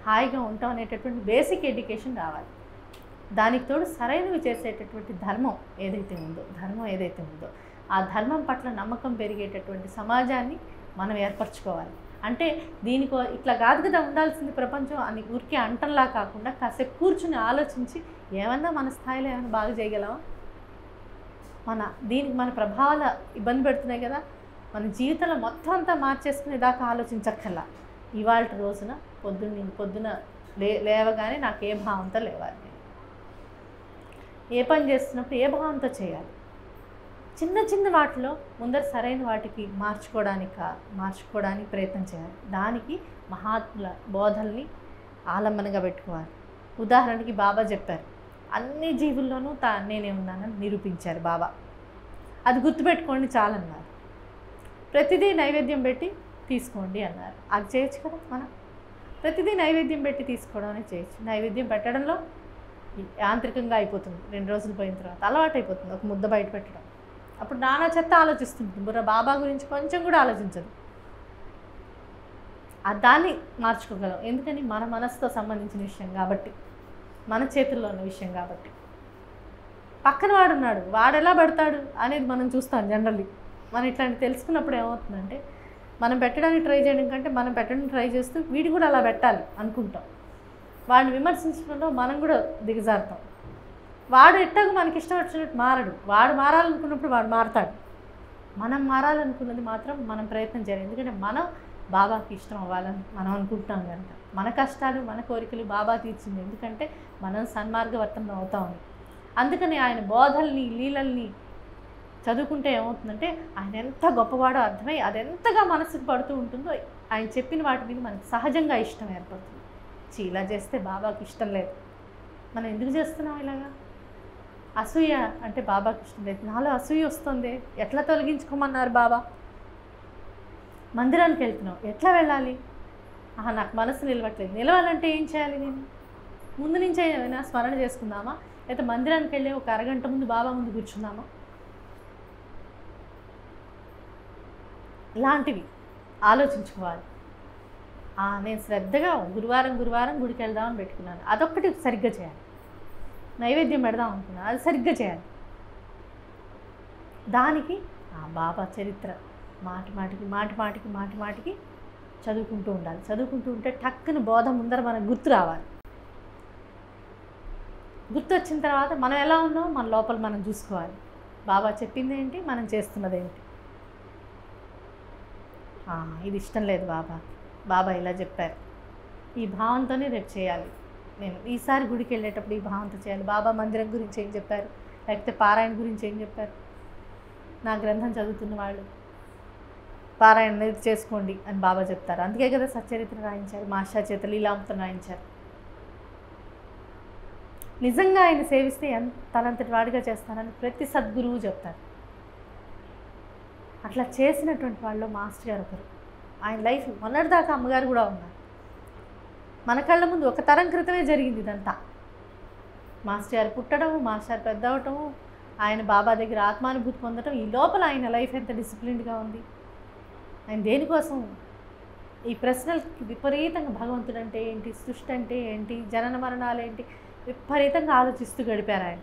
[SPEAKER 1] హాయిగా ఉంటాం అనేటటువంటి బేసిక్ ఎడ్యుకేషన్ రావాలి. దానికి తోడు సరైనవి చేసేటటువంటి ధర్మం ఏదైతే ఉందో ఆ ధర్మం పట్ల నమ్మకం పెరిగేటటువంటి సమాజాన్ని మనం ఏర్పరచుకోవాలి. అంటే దీనికో ఇట్లా కాదు కదా ఉండాల్సింది ప్రపంచం అని ఊరికే అంటంలా కాకుండా కాసేపు కూర్చుని ఆలోచించి ఏమన్నా మన స్థాయిలో ఏమైనా బాగా చేయగలమా? దీనికి మన ప్రభావాలు ఇబ్బంది పెడుతున్నాయి కదా. మన జీవితంలో మొత్తం అంతా మార్చేసుకునేదాకా ఆలోచించక్కర్లా. ఇవాళ రోజున పొద్దున లేవగానే నాకు ఏ భావంతో లేవాలి, ఏ పని చేస్తున్నప్పుడు ఏ భావంతో చేయాలి, చిన్న చిన్న వాటిలో ముందర సరైన వాటికి మార్చుకోవడానికి ప్రయత్నం చేయాలి. దానికి మహాత్ముల బోధల్ని ఆలంబనగా పెట్టుకోవాలి. ఉదాహరణకి బాబా చెప్పారు, అన్ని జీవుల్లోనూ నేనే ఉన్నానని నిరూపించారు బాబా. అది గుర్తుపెట్టుకోండి చాలన్నారు. ప్రతిదీ నైవేద్యం పెట్టి తీసుకోండి అన్నారు. అది చేయొచ్చు కదా మనం. ప్రతిదీ నైవేద్యం పెట్టి తీసుకోవడం అనేది చేయొచ్చు. నైవేద్యం పెట్టడంలో యాంత్రికంగా అయిపోతుంది. 2 రోజులు పోయిన తర్వాత అలవాటు అయిపోతుంది. ఒక ముద్ద బయట పెట్టడం. అప్పుడు నానా చెత్త ఆలోచిస్తుంటుంది. బుర్ర బాబా గురించి కొంచెం కూడా ఆలోచించదు. దాన్ని మార్చుకోగలం. ఎందుకని మన మనసుతో సంబంధించిన విషయం కాబట్టి, మన చేతుల్లో ఉన్న విషయం కాబట్టి. పక్కన వాడున్నాడు, వాడు ఎలా పడతాడు అనేది మనం చూస్తాం జనరల్లీ. మనం ఇట్లాంటి తెలుసుకున్నప్పుడు ఏమవుతుందంటే, మనం పెట్టడానికి ట్రై చేయడం కంటే మనం పెట్టడానికి ట్రై చేస్తూ వీడు కూడా అలా పెట్టాలి అనుకుంటాం. వాడిని విమర్శించడంలో మనం కూడా దిగజారుతాం. వాడు ఎట్టాగో మనకి ఇష్టం వచ్చినట్టు మారడు. వాడు మారాలనుకున్నప్పుడు వాడు మారతాడు. మనం మారాలనుకున్నది మాత్రం మనం ప్రయత్నం చేయాలి. ఎందుకంటే మనం బాబాకి ఇష్టం అవ్వాలని మనం అనుకుంటున్నాం కనుక. మన కష్టాలు మన కోరికలు బాబా తీర్చింది. ఎందుకంటే మనం సన్మార్గవర్తనం అవుతామని. అందుకని ఆయన బోధల్ని లీలల్ని చదువుకుంటే ఏమవుతుందంటే ఆయన ఎంత గొప్పవాడో అర్థమై అదెంతగా మనసుకు పడుతూ ఉంటుందో ఆయన చెప్పిన వాటి మీద మనకు సహజంగా ఇష్టం ఏర్పడుతుంది. ఇలా చేస్తే బాబాకి ఇష్టం లేదు, మనం ఎందుకు చేస్తున్నాం ఇలాగా? అసూయ అంటే బాబాకి ఇష్టం లేదు. నాలో అసూయ వస్తుంది, ఎట్లా తొలగించుకోమన్నారు బాబా? మందిరానికి వెళ్తున్నావు, ఎట్లా వెళ్ళాలి? నాకు మనసు నిలవట్లేదు. నిలవాలంటే ఏం చేయాలి? నేను ముందు నుంచే ఏమైనా స్మరణ చేసుకుందామా? అయితే మందిరానికి వెళ్ళి ఒక అరగంట ముందు బాబా ముందు కూర్చుందామా? ఇలాంటివి ఆలోచించుకోవాలి. నేను శ్రద్ధగా గురువారం గుడికి వెళ్దామని పెట్టుకున్నాను, అదొక్కటి సరిగ్గా చేయాలి. నైవేద్యం పెడదాం అనుకున్నాను, అది సరిగ్గా చేయాలి. దానికి బాబా చరిత్ర మాటి మాటికి చదువుకుంటూ ఉండాలి. చదువుకుంటూ ఉంటే టక్కున బోధ ముందర మనకు గుర్తు రావాలి. గుర్తు వచ్చిన తర్వాత మనం ఎలా ఉన్నామో మన లోపల మనం చూసుకోవాలి. బాబా చెప్పింది ఏంటి, మనం చేస్తున్నది ఏంటి? ఇది ఇష్టం లేదు బాబా ఇలా చెప్పారు, ఈ భావంతోనే రేపు చేయాలి. నేను ఈసారి గుడికి వెళ్ళేటప్పుడు ఈ భావంతో చేయాలి. బాబా మందిరం గురించి ఏం చెప్పారు, లేకపోతే పారాయణ గురించి ఏం చెప్పారు? నా గ్రంథం చదువుతున్న వాళ్ళు పారాయణ చేసుకోండి అని బాబా చెప్తారు. అందుకే కదా సచ్చరిత్ర రాయించారు, మాస్టర్ చేత లీలామృతం రాయించారు. నిజంగా ఆయన సేవిస్తే తనంతటి వాడిగా చేస్తానని ప్రతి సద్గురువు చెప్తారు. అట్లా చేసినటువంటి వాళ్ళు మాస్టర్ గారు ఒకరు. ఆయన లైఫ్ మొన్నటిదాకా అమ్మగారు కూడా ఉన్నారు. మన కళ్ళ ముందు ఒక తరం క్రితమే జరిగింది ఇదంతా. మాస్టర్ గారు పుట్టడం, మాస్టర్ పెద్ద అవటము, ఆయన బాబా దగ్గర ఆత్మానుభూతి పొందడం, ఈ లోపల ఆయన లైఫ్ ఎంత డిసిప్లిన్డ్గా ఉంది. ఆయన దేనికోసం ఈ ప్రశ్నలకి విపరీతంగా భగవంతుడు అంటే ఏంటి, సృష్టి అంటే ఏంటి, జనన మరణాలు ఏంటి విపరీతంగా ఆలోచిస్తూ గడిపారు ఆయన.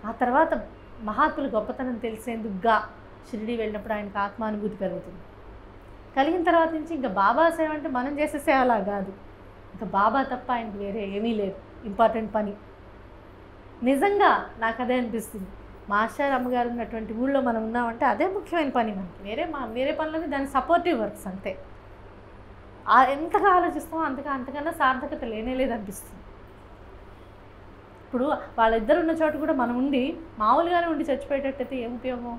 [SPEAKER 1] ఆ తర్వాత మహాత్ముల గొప్పతనం తెలిసేందుకుగా షిరిడి వెళ్ళినప్పుడు ఆయనకు ఆత్మానుభూతి పెరుగుతుంది. కలిగిన తర్వాత నుంచి ఇంకా బాబా సేవ అంటే మనం చేసే సేవలా కాదు, ఇంకా బాబా తప్ప ఆయనకు వేరే ఏమీ లేదు ఇంపార్టెంట్ పని. నిజంగా నాకు అదే అనిపిస్తుంది. మాస్టర్ అమ్మగారు ఉన్నటువంటి ఊళ్ళో మనం ఉన్నామంటే అదే ముఖ్యమైన పని మనకి. వేరే పనులని దాని సపోర్టివ్ వర్క్స్ అంతే. ఎంతగా ఆలోచిస్తామో అంతకన్నా సార్థకత లేదనిపిస్తుంది. ఇప్పుడు వాళ్ళిద్దరు ఉన్న చోట కూడా మనం ఉండి మామూలుగానే ఉండి చచ్చిపోయేటట్టయితే ఏం ఉపయోగం?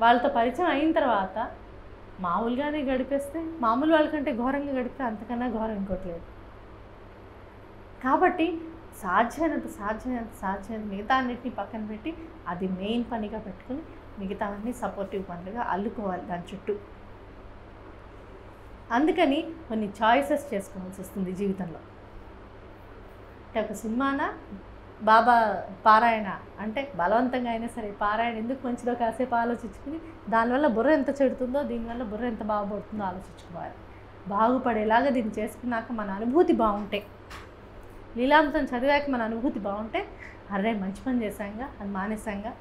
[SPEAKER 1] వాళ్ళతో పరిచయం అయిన తర్వాత మామూలుగానే గడిపేస్తే, మామూలు వాళ్ళకంటే ఘోరంగా గడిపితే అంతకన్నా ఘోరం ఇంకోట్లేదు. కాబట్టి సాధ్యమైనంత మిగతా అన్నిటిని పక్కన పెట్టి అది మెయిన్ పనిగా పెట్టుకుని మిగతావన్నీ సపోర్టివ్ పనులుగా అల్లుకోవాలి దాని చుట్టూ. అందుకని కొన్ని చాయిసెస్ చేసుకోవాల్సి వస్తుంది జీవితంలో. అంటే ఒక సినిమానా, బాబా పారాయణ అంటే బలవంతంగా అయినా సరే పారాయణ ఎందుకు మంచిదో కాసేపు ఆలోచించుకుని దానివల్ల బుర్ర ఎంత చెడుతుందో, దీనివల్ల బుర్ర ఎంత బాగుపడుతుందో ఆలోచించుకోవాలి. బాగుపడేలాగా దీన్ని చేసుకున్నాక మన అనుభూతి బాగుంటే, లీలామృతం చదివాక మన అనుభూతి బాగుంటే అరే మంచి పని చేశాంగా, అది మానేశాంగా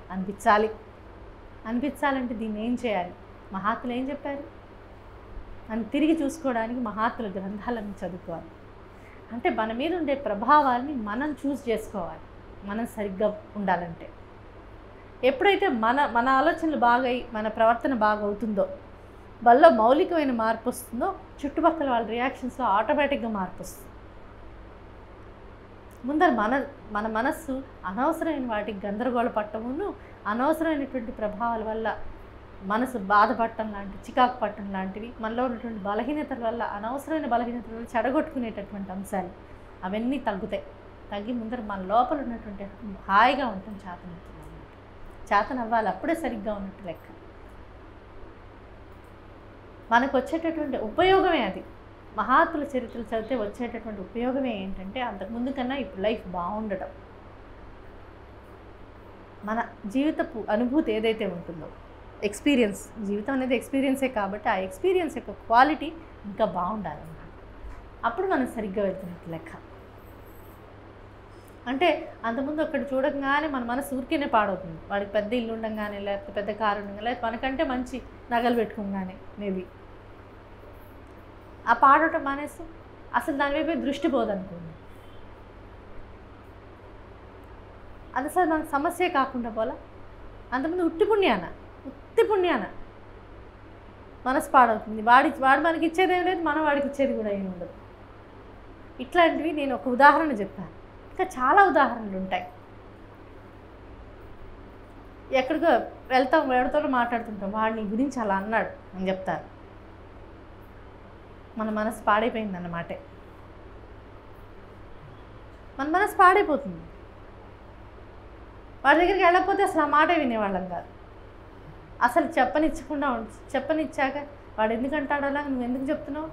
[SPEAKER 1] అనిపించాలంటే దీన్ని ఏం చేయాలి? మహాత్ములు ఏం చెప్పారు అని తిరిగి చూసుకోవడానికి మహాత్ముల గ్రంథాలను చదువుకోవాలి. అంటే మన మీద ఉండే ప్రభావాన్ని మనం చూస్ చేసుకోవాలి. మనం సరిగ్గా ఉండాలంటే ఎప్పుడైతే మన ఆలోచనలు బాగై మన ప్రవర్తన బాగా అవుతుందో, వాళ్ళలో మౌలికమైన మార్పు వస్తుందో, చుట్టుపక్కల వాళ్ళ రియాక్షన్స్లో ఆటోమేటిక్గా మార్పు వస్తుంది. ముందర మన మనస్సు అనవసరమైన వాటికి గందరగోళ పట్టమును, అనవసరమైనటువంటి ప్రభావాల వల్ల మనసు బాధపడటం లాంటి, చికాకు పట్టడం లాంటివి, మనలో ఉన్నటువంటి బలహీనతల వల్ల, అనవసరమైన బలహీనతల వల్ల చెడగొట్టుకునేటటువంటి అంశాలు అవన్నీ తగ్గుతాయి. తగ్గి ముందర మన లోపల ఉన్నటువంటి హాయిగా ఉండటం చేతనవుతుంది అన్నమాట. చేతనవ్వాలి, అప్పుడే సరిగ్గా ఉన్నట్టు లెక్క. మనకు వచ్చేటటువంటి ఉపయోగమే అది. మహాత్ముల చరిత్రలు చదివితే వచ్చేటటువంటి ఉపయోగమే ఏంటంటే అంతకుముందు కన్నా ఇప్పుడు లైఫ్ బాగుండడం. మన జీవితపు అనుభూతి ఏదైతే ఉంటుందో, ఎక్స్పీరియన్స్, జీవితం అనేది ఎక్స్పీరియన్సే కాబట్టి ఆ ఎక్స్పీరియన్స్ యొక్క క్వాలిటీ ఇంకా బాగుండాలన్నమాట. అప్పుడు మనం సరిగ్గా వెళ్తున్నట్టు లెక్క. అంటే అంతకుముందు అక్కడ చూడగానే మన మనసు ఊరికేనే పాడవుతుంది. వాడికి పెద్ద ఇల్లు ఉండగానే, లేకపోతే పెద్ద కారు ఉండగానే, లేకపోతే మనకంటే మంచి నగలు పెట్టుకోగానే మేబీ ఆ పాడటం మానేసి అసలు దాని వైపు దృష్టి పోదనుకోండి, అది అసలు మనకు సమస్యే కాకుండా పోలా. అంతకుముందు ఉత్తి పుణ్యాన మనసు పాడవుతుంది. వాడు మనకి ఇచ్చేది ఏం లేదు, మనం వాడికి ఇచ్చేది కూడా ఏమి ఉండదు. ఇట్లాంటివి నేను ఒక ఉదాహరణ చెప్పాను. ఇంకా చాలా ఉదాహరణలు ఉంటాయి. ఎక్కడికో వెళ్తారో మాట్లాడుతుంటాం, వాడు నీ గురించి అలా అన్నాడు అని చెప్తారు. మన మనసు పాడైపోయిందన్నమాటే. మన మనసు పాడైపోతుంది. వాడి దగ్గరికి వెళ్ళకపోతే అసలు ఆ మాటే వినేవాళ్ళం కాదు. అసలు చెప్పనిచ్చాక వాడు ఎందుకు అంటాడో అలా, నువ్వు ఎందుకు చెప్తున్నావు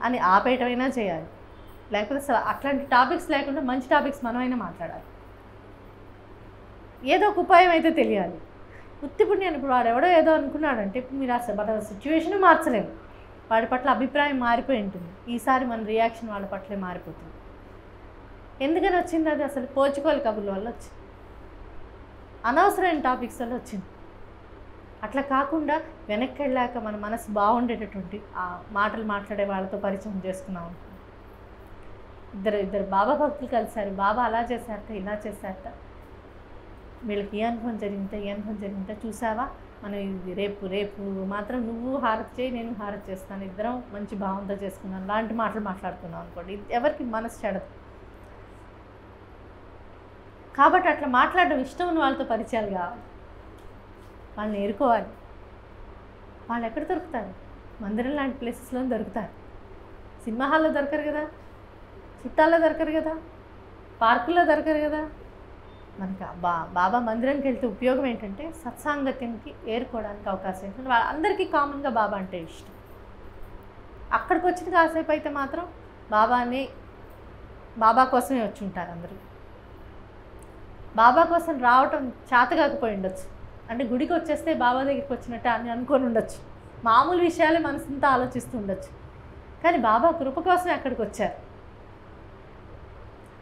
[SPEAKER 1] అని ఆపేయటమైనా చేయాలి. లేకపోతే అసలు అట్లాంటి టాపిక్స్ లేకుండా మంచి టాపిక్స్ మనమైనా మాట్లాడాలి. ఏదో ఒక ఉపాయం అయితే తెలియాలి. ఉత్తిపుణ్యాన్ని ఇప్పుడు వాడు ఎవడో ఏదో అనుకున్నాడంటే ఇప్పుడు మీరు అసలు మన సిచ్యువేషన్ మార్చలేము. వాడి పట్ల అభిప్రాయం మారిపోయి ఉంటుంది. ఈసారి మన రియాక్షన్ వాళ్ళ పట్లే మారిపోతుంది. ఎందుకని వచ్చింది అది? అసలు పోచుకోలు కబుర్ల వల్ల వచ్చింది, అనవసరమైన టాపిక్స్ వల్ల వచ్చింది. అట్లా కాకుండా వెనక్కి వెళ్ళాక మన మనసు బాగుండేటటువంటి ఆ మాటలు మాట్లాడే వాళ్ళతో పరిచయం చేసుకున్నాం. ఇద్దరు బాబా భక్తులు కలిశారు. బాబా అలా చేశారట, ఇలా చేశారట, వీళ్ళకి ఏ అనుభవం జరిగిందా చూసావా, మనం ఇది రేపు మాత్రం నువ్వు హారతి చేయి, నేను హారతి చేస్తాను, ఇద్దరం మంచి భావంతో చేసుకున్నాను లాంటి మాటలు మాట్లాడుకున్నాం అనుకోండి, ఎవరికి మనసు చెడదు. కాబట్టి అట్లా మాట్లాడడం ఇష్టం ఉన్న వాళ్ళతో పరిచయాలు కావాలి, వాళ్ళని ఎరుకోవాలి. వాళ్ళు ఎక్కడ దొరుకుతారు? మందిరం లాంటి ప్లేసెస్లో దొరుకుతారు. సినిమా హాల్లో దొరకరు కదా, చుట్టాల్లో దొరకరు కదా, పార్కుల్లో దొరకరు కదా. మనకి బాబా మందిరంకి వెళ్తే ఉపయోగం ఏంటంటే సత్సాంగత్యంకి ఏరుకోవడానికి అవకాశం ఉంటుంది. అందరికీ కామన్గా బాబా అంటే ఇష్టం. అక్కడికి వచ్చిన కాసేపు అయితే మాత్రం బాబా కోసమే వచ్చి ఉంటారు అందరూ. బాబా కోసం రావటం చేత కాకపోయి ఉండొచ్చు, అంటే గుడికి వచ్చేస్తే బాబా దగ్గరికి వచ్చినట్టు అని అనుకొని ఉండొచ్చు, మామూలు విషయాలే మనసుంతా ఆలోచిస్తూ ఉండొచ్చు. కానీ బాబా కృప కోసమే అక్కడికి వచ్చారు.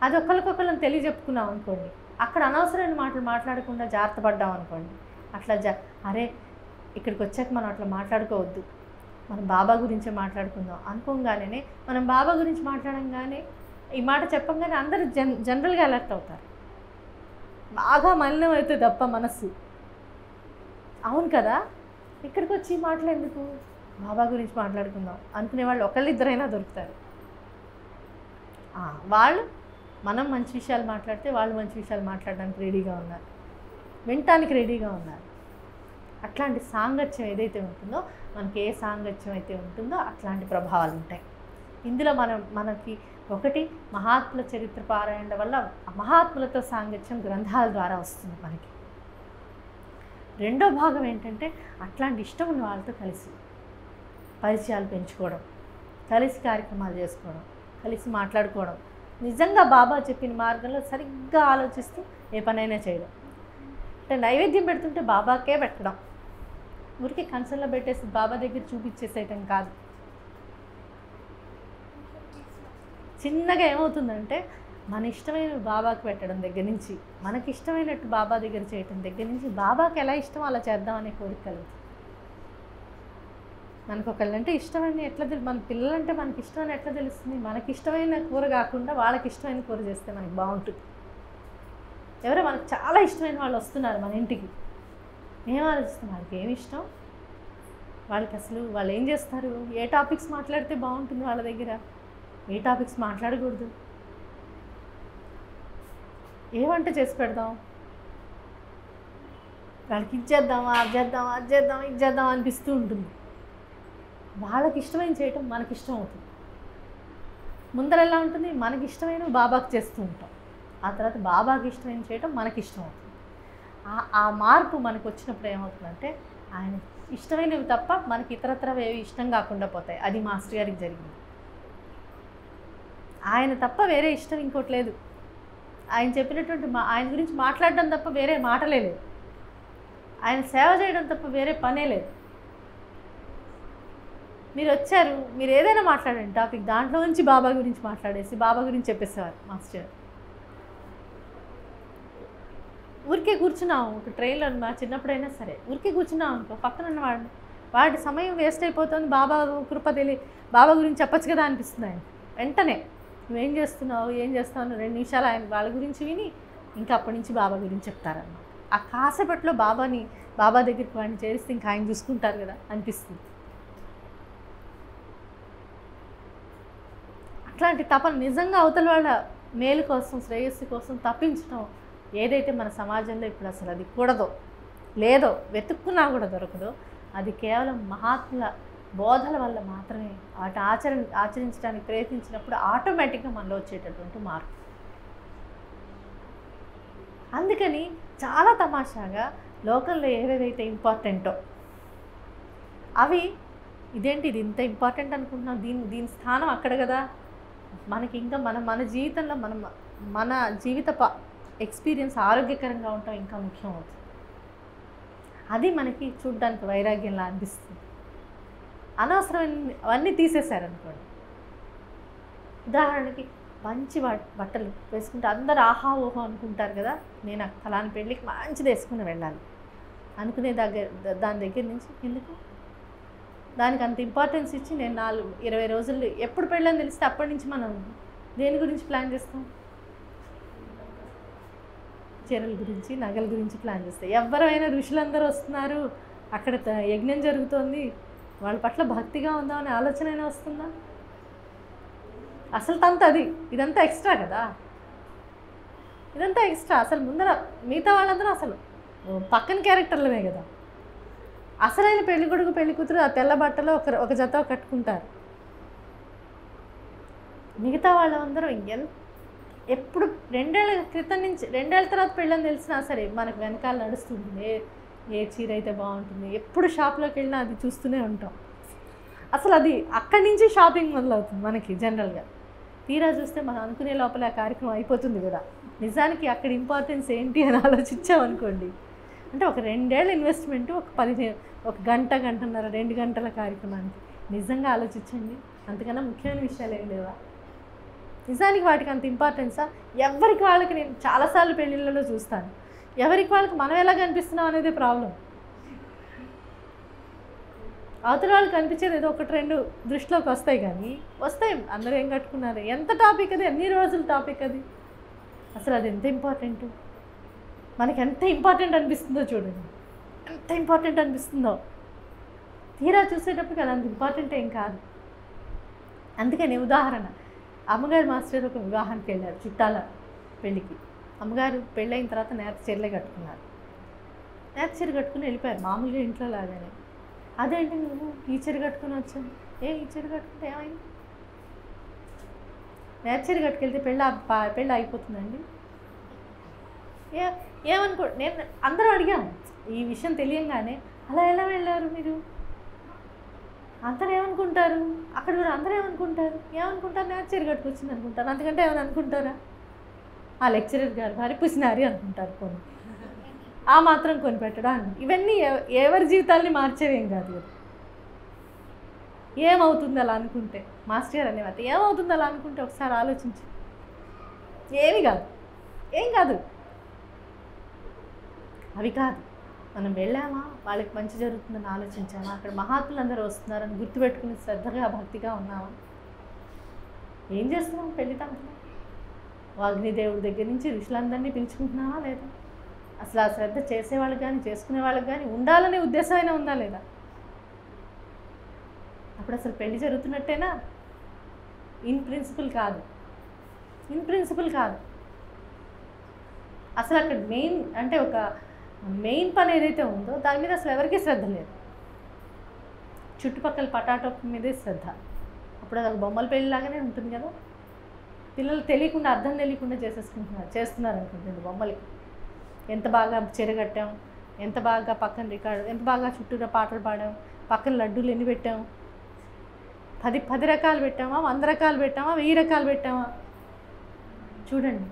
[SPEAKER 1] అది ఒకరికొకళ్ళని తెలియజెప్పుకున్నాం అనుకోండి, అక్కడ అనవసరమైన మాటలు మాట్లాడకుండా జాగ్రత్త పడ్డాం అనుకోండి, అట్లా అరే ఇక్కడికి వచ్చాక మనం అట్లా మాట్లాడుకోవద్దు, మనం బాబా గురించే మాట్లాడుకుందాం అనుకోగానే, మనం బాబా గురించి మాట్లాడంగానే ఈ మాట చెప్పంగానే అందరూ జనరల్గా అలర్ట్ అవుతారు. బాగా మలినం అయితే తప్ప మనస్సు, అవును కదా ఇక్కడికి వచ్చి మాటలు ఎందుకు, బాబా గురించి మాట్లాడుకుందాం అనుకునే వాళ్ళు ఒకళ్ళిద్దరైనా దొరుకుతారు. వాళ్ళు మనం మంచి విషయాలు మాట్లాడితే వాళ్ళు మంచి విషయాలు మాట్లాడడానికి రెడీగా ఉన్నారు, వినటానికి రెడీగా ఉన్నారు. అట్లాంటి సాంగత్యం ఏదైతే ఉంటుందో, మనకి ఏ సాంగత్యం అయితే ఉంటుందో అట్లాంటి ప్రభావాలు ఉంటాయి. ఇందులో మనకి ఒకటి మహాత్ముల చరిత్ర పారాయణ వల్ల మహాత్ములతో సాంగత్యం గ్రంథాల ద్వారా వస్తుంది మనకి. రెండో భాగం ఏంటంటే అట్లాంటి ఇష్టం ఉన్న వాళ్ళతో కలిసి పరిచయాలు పెంచుకోవడం, కలిసి కార్యక్రమాలు చేసుకోవడం, కలిసి మాట్లాడుకోవడం, నిజంగా బాబా చెప్పిన మార్గంలో సరిగ్గా ఆలోచిస్తూ ఏ పనైనా చేయడం. అంటే నైవేద్యం పెడుతుంటే బాబాకే పెట్టడం, ఊరికి కన్సర్న్లో పెట్టేసి బాబా దగ్గర చూపించేసేయటం కాదు. చిన్నగా ఏమవుతుందంటే మన ఇష్టమైన బాబాకి పెట్టడం దగ్గర నుంచి, మనకి ఇష్టమైనట్టు బాబా దగ్గర చేయటం దగ్గర నుంచి, బాబాకి ఎలా ఇష్టమో అలా చేద్దామనే కోరిక కలుగుతుంది. మనకు ఒకళ్ళంటే ఇష్టమని ఎట్లా మన పిల్లలంటే మనకి ఇష్టమని ఎట్లా తెలుస్తుంది? మనకి ఇష్టమైన కూర కాకుండా వాళ్ళకి ఇష్టమైన కూర చేస్తే మనకి బాగుంటుంది. ఎవరో మనకు చాలా ఇష్టమైన వాళ్ళు వస్తున్నారు మన ఇంటికి, ఏం ఆలోచిస్తాం, వాళ్ళకి ఏమి ఇష్టం, వాళ్ళకి అసలు వాళ్ళు ఏం చేస్తారు, ఏ టాపిక్స్ మాట్లాడితే బాగుంటుంది వాళ్ళ దగ్గర, ఏ టాపిక్స్ మాట్లాడకూడదు, ఏ వంట చేసి పెడదాం, వాళ్ళకి ఇచ్చేద్దామా, అది చేద్దామా, అది చేద్దామా, ఇది చేద్దామా అనిపిస్తూ ఉంటుంది. వాళ్ళకి ఇష్టమైన చేయటం మనకి ఇష్టం అవుతుంది. ముందర ఎలా ఉంటుంది, మనకి ఇష్టమైన బాబాకి చేస్తూ ఉంటాం, ఆ తర్వాత బాబాకి ఇష్టమైన చేయటం మనకి ఇష్టం అవుతుంది. ఆ మార్పు మనకు వచ్చినప్పుడు ఏమవుతుందంటే ఆయన ఇష్టమైనవి తప్ప మనకి ఇతరత్రవి ఏవి ఇష్టం కాకుండా పోతాయి. అది మాస్టర్ గారికి జరిగింది. ఆయన తప్ప వేరే ఇష్టం ఇంకోటి లేదు. ఆయన చెప్పినటువంటి ఆయన గురించి మాట్లాడడం తప్ప వేరే మాటలే లేదు. ఆయన సేవ చేయడం తప్ప వేరే పనే లేదు. మీరు వచ్చారు, మీరు ఏదైనా మాట్లాడండి టాపిక్, దాంట్లో నుంచి బాబా గురించి మాట్లాడేసి బాబా గురించి చెప్పేసేవారు మాస్టర్. ఊరికే కూర్చున్నాం ఒక ట్రైన్లో, మా చిన్నప్పుడైనా సరే ఊరికే కూర్చున్నాం అనుకో, పక్కన వాడి సమయం వేస్ట్ అయిపోతుంది, బాబా కృప బాబా గురించి చెప్పచ్చు కదా అనిపిస్తుంది ఆయన. వెంటనే నువ్వేం చేస్తున్నావు, ఏం చేస్తావు 2 నిమిషాలు ఆయన వాళ్ళ గురించి విని ఇంకా అప్పటి నుంచి బాబా గురించి చెప్తారన్నమాట. ఆ కాసేపట్లో బాబా దగ్గరికి వాడిని చేరిస్తే ఇంకా ఆయన చూసుకుంటారు కదా అనిపిస్తుంది. అట్లాంటి తపన నిజంగా అవతల వాళ్ళ మేలు కోసం, శ్రేయస్సు కోసం తప్పించడం ఏదైతే మన సమాజంలో ఇప్పుడు అసలు అది కూడదో, లేదో, వెతుక్కున్నా కూడా దొరకదో, అది కేవలం మహాత్ముల బోధల వల్ల మాత్రమే వాటి ఆచరించడానికి ప్రయత్నించినప్పుడు ఆటోమేటిక్గా మనలో వచ్చేటటువంటి మార్పు. అందుకని చాలా తమాషాగా లోకంలో ఏవేవైతే ఇంపార్టెంటో అవి ఇదేంటి ఇది ఇంత ఇంపార్టెంట్ అనుకుంటున్నాం, దీని స్థానం అక్కడ కదా, మనకి ఇంకా మన జీవితంలో మన జీవిత ఎక్స్పీరియన్స్ ఆరోగ్యకరంగా ఉండటం ఇంకా ముఖ్యం అవుతుంది. అది మనకి చూడ్డానికి వైరాగ్యంలా అనిపిస్తుంది. అనవసరమైన అవన్నీ తీసేశారనుకోండి. ఉదాహరణకి మంచి బట్టలు వేసుకుంటే అందరు ఆహా ఓహో అనుకుంటారు కదా, నేను ఫలాని పెళ్ళికి మంచిది వేసుకుని వెళ్ళాలి అనుకునే దాని దగ్గర నుంచి ఎందుకు దానికి అంత ఇంపార్టెన్స్ ఇచ్చి నేను 20 రోజులు ఎప్పుడు పెళ్ళని తెలిస్తే అప్పటి నుంచి మనం దేని గురించి ప్లాన్ చేస్తాం, చీరల గురించి, నగల గురించి ప్లాన్ చేస్తాం. ఎవరైనా ఋషులందరూ వస్తున్నారు, అక్కడ యజ్ఞం జరుగుతోంది, వాళ్ళ పట్ల భక్తిగా ఉందామనే ఆలోచన అయినా వస్తుందా? అసలు అది ఇదంతా ఎక్స్ట్రా కదా, ఇదంతా ఎక్స్ట్రా. అసలు ముందర మిగతా వాళ్ళందరూ అసలు పక్కన క్యారెక్టర్లమే కదా. అసలైన పెళ్లి కొడుకు పెళ్లి కూతురు ఆ తెల్ల బట్టలో ఒక జత కట్టుకుంటారు. మిగతా వాళ్ళందరూ ఎప్పుడు 2 ఏళ్ల క్రితం నుంచి 2 ఏళ్ల తర్వాత పెళ్ళని తెలిసినా సరే మనకు వెనకాల నడుస్తుంది, ఏ చీర అయితే బాగుంటుంది, ఎప్పుడు షాప్లోకి వెళ్ళినా అది చూస్తూనే ఉంటాం. అసలు అది అక్కడి నుంచి షాపింగ్ మొదలవుతుంది మనకి జనరల్గా. తీరా చూస్తే మనం అనుకునే లోపల ఆ కార్యక్రమం అయిపోతుంది కూడా. నిజానికి అక్కడ ఇంపార్టెన్స్ ఏంటి అని ఆలోచించామనుకోండి, అంటే ఒక 2 ఏళ్ల ఇన్వెస్ట్మెంట్ ఒక గంట, గంటన్నర, 2 గంటల కార్యక్రమానికి నిజంగా ఆలోచించండి. అంతకన్నా ముఖ్యమైన విషయాలు ఏం లేవా? నిజానికి వాటికి అంత ఇంపార్టెన్సా? ఎవరికి వాళ్ళకి నేను చాలాసార్లు పెళ్ళిళ్ళలో చూస్తాను, ఎవరికి వాళ్ళకి మనం ఎలా కనిపిస్తున్నాం అనేది ప్రాబ్లం. అవతల వాళ్ళకి కనిపించేది ఏదో 1-2 దృష్టిలోకి వస్తాయి, కానీ వస్తాయి అందరూ ఏం కట్టుకున్నారు, ఎంత టాపిక్ అది, ఎన్ని రోజుల టాపిక్ అది, అసలు అది ఎంత ఇంపార్టెంట్, మనకి ఎంత ఇంపార్టెంట్ అనిపిస్తుందో చూడండి, ఎంత ఇంపార్టెంట్ అనిపిస్తుందో. తీరా చూసేటప్పటికి అది అంత ఇంపార్టెంట్ ఏం కాదు. అందుకని ఉదాహరణ, అమ్మగారు మాస్టర్ ఒక వివాహానికి వెళ్ళారు, చుట్టాల పెళ్ళికి. అమ్మగారు పెళ్ళైన తర్వాత నేత చీరలే కట్టుకున్నారు. నేత చీర కట్టుకుని వెళ్ళిపోయారు మామూలుగా ఇంట్లో లాగానే. అదేంటి నువ్వు ఈ చీర కట్టుకుని వచ్చాను, ఈ చీర కట్టుకుంటే ఏమైంది? నేత చీర కట్టుకెళ్తే పెళ్ళి అయిపోతుందండి. నేను అందరూ అడిగాము ఈ విషయం తెలియంగానే, అలా ఎలా వెళ్ళారు మీరు, అందరూ ఏమనుకుంటారు, అక్కడ కూడా అందరూ ఏమనుకుంటారు, నేత చీర కట్టుకొచ్చింది అనుకుంటారు, అంతకంటే ఏమైనా అనుకుంటారా? ఆ లెక్చరర్ గారు భారీ పుసినారి అనుకుంటారు కొన్ని, ఆ మాత్రం కొని పెట్టడం. ఇవన్నీ ఎవరి జీవితాలని మార్చేవేం కాదు కదా. ఏమవుతుంది అలా అనుకుంటే, మాస్టర్ అనేవారు ఏమవుతుంది అలా అనుకుంటే ఒకసారి ఆలోచించి, ఏం కాదు. అవి కాదు, మనం వెళ్ళామా, వాళ్ళకి మంచి జరుగుతుందని ఆలోచించామా, అక్కడ మహాత్ములు అందరూ వస్తున్నారని గుర్తుపెట్టుకుని శ్రద్ధగా భక్తిగా ఉన్నామా, ఏం చేస్తున్నాం పెళ్లి తంట్లో? అగ్నిదేవుడి దగ్గర నుంచి ఋషులందరినీ పిలుచుకుంటున్నావా లేదా? అసలు ఆ శ్రద్ధ చేసేవాళ్ళకి కానీ చేసుకునే వాళ్ళకి కానీ ఉండాలనే ఉద్దేశమైనా ఉందా లేదా? అప్పుడు అసలు పెళ్లి జరుగుతున్నట్టేనా? ఇన్ ప్రిన్సిపల్ కాదు. అసలు అక్కడ మెయిన్ అంటే ఒక మెయిన్ పని ఏదైతే ఉందో దాని మీద అసలు ఎవరికీ శ్రద్ధ లేదు. చుట్టుపక్కల పటాటోపు మీదే శ్రద్ధ. అప్పుడు అది ఒక బొమ్మల పెళ్ళిలాగానే ఉంటుంది కదా. పిల్లలు తెలియకుండా, అర్థం తెలియకుండా చేస్తున్నారు అనుకుంటుంది బొమ్మలకి. ఎంత బాగా చీర కట్టాం, ఎంత బాగా పక్కన రికార్డు, ఎంత బాగా చుట్టూరా పాటలు పాడాం, పక్కన లడ్డూలు ఎన్ని పెట్టాం, 10 రకాలు పెట్టామా, 100 రకాలు పెట్టామా, 1000 రకాలు పెట్టామా చూడండి.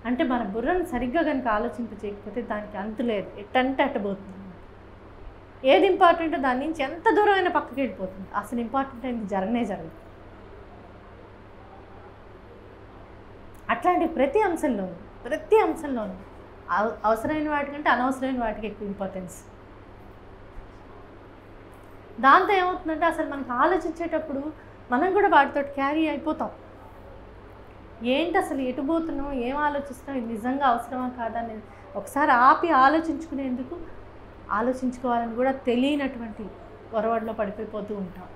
[SPEAKER 1] అంటే మన బుర్రను సరిగ్గా కనుక ఆలోచింప చేయకపోతే దానికి అంతు లేదు, ఎట్టంటే అట్టబోతుంది. ఏది ఇంపార్టెంటో దాని నుంచి ఎంత దూరం అయినా పక్కకి వెళ్ళిపోతుంది. అసలు ఇంపార్టెంట్ అయింది జరగదు. అట్లాంటి ప్రతి అంశంలోనూ అవసరమైన వాటికంటే అనవసరమైన వాటికి ఎక్కువ ఇంపార్టెన్స్. దాంతో ఏమవుతుందంటే అసలు మనకు ఆలోచించేటప్పుడు మనం కూడా వాటితో క్యారీ అయిపోతాం. ఏంటి అసలు ఎటు పోతున్నాం, ఏం ఆలోచిస్తున్నాం, ఇది నిజంగా అవసరమా కాదా అనేది ఒకసారి ఆపి ఆలోచించుకోవాలని కూడా తెలియనటువంటి పొరవడిలో పడిపోతూ ఉంటాం.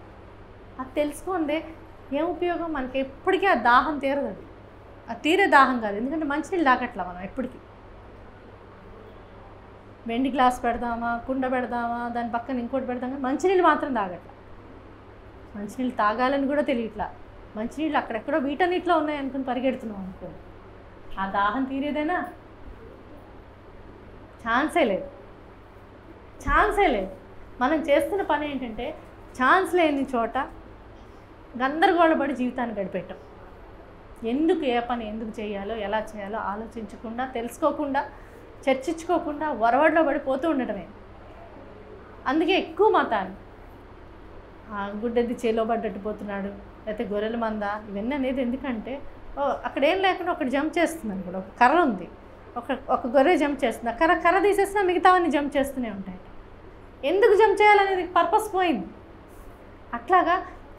[SPEAKER 1] అది తెలుసుకుందే ఏం ఉపయోగం? మనకి ఎప్పటికీ ఆ దాహం తీరదు. అది తీరే దాహం కాదు. ఎందుకంటే మంచినీళ్ళు తాగట్లా మనం ఎప్పటికీ. వెండి గ్లాస్ పెడదామా, కుండ పెడదామా, దాని పక్కన ఇంకోటి పెడదామా, మంచినీళ్ళు మాత్రం తాగట్లా. మంచినీళ్ళు తాగాలని కూడా తెలియట్లా. మంచినీళ్ళు అక్కడెక్కడో వీటన్నిటిలో ఉన్నాయి అనుకుని పరిగెడుతున్నాం అనుకోండి, ఆ దాహం తీరేదేనా? ఛాన్సే లేదు. మనం చేస్తున్న పని ఏంటంటే ఛాన్స్ లేని చోట గందరగోళపడి జీవితాన్ని గడిపెట్టాం. ఎందుకు ఏ పని ఎందుకు చేయాలో, ఎలా చేయాలో ఆలోచించకుండా, తెలుసుకోకుండా, చర్చించుకోకుండా వరవడిలో పడిపోతూ ఉండటమే. అందుకే ఎక్కువ మతాలు గుడ్డెద్ది చేలో పడ్డట్టు పోతున్నాడు, లేకపోతే గొర్రెల మంద, ఇవన్నీ అనేది ఎందుకంటే అక్కడ ఏం లేకుండా ఒకటి జంప్ చేస్తుంది అనుకోండి. ఒక కర్ర ఉంది, ఒక గొర్రె జంప్ చేస్తుంది, ఆ కర్ర తీసేసినా మిగతావన్నీ జంప్ చేస్తూనే ఉంటాయి. ఎందుకు జంప్ చేయాలనేది పర్పస్ పోయింది. అట్లాగా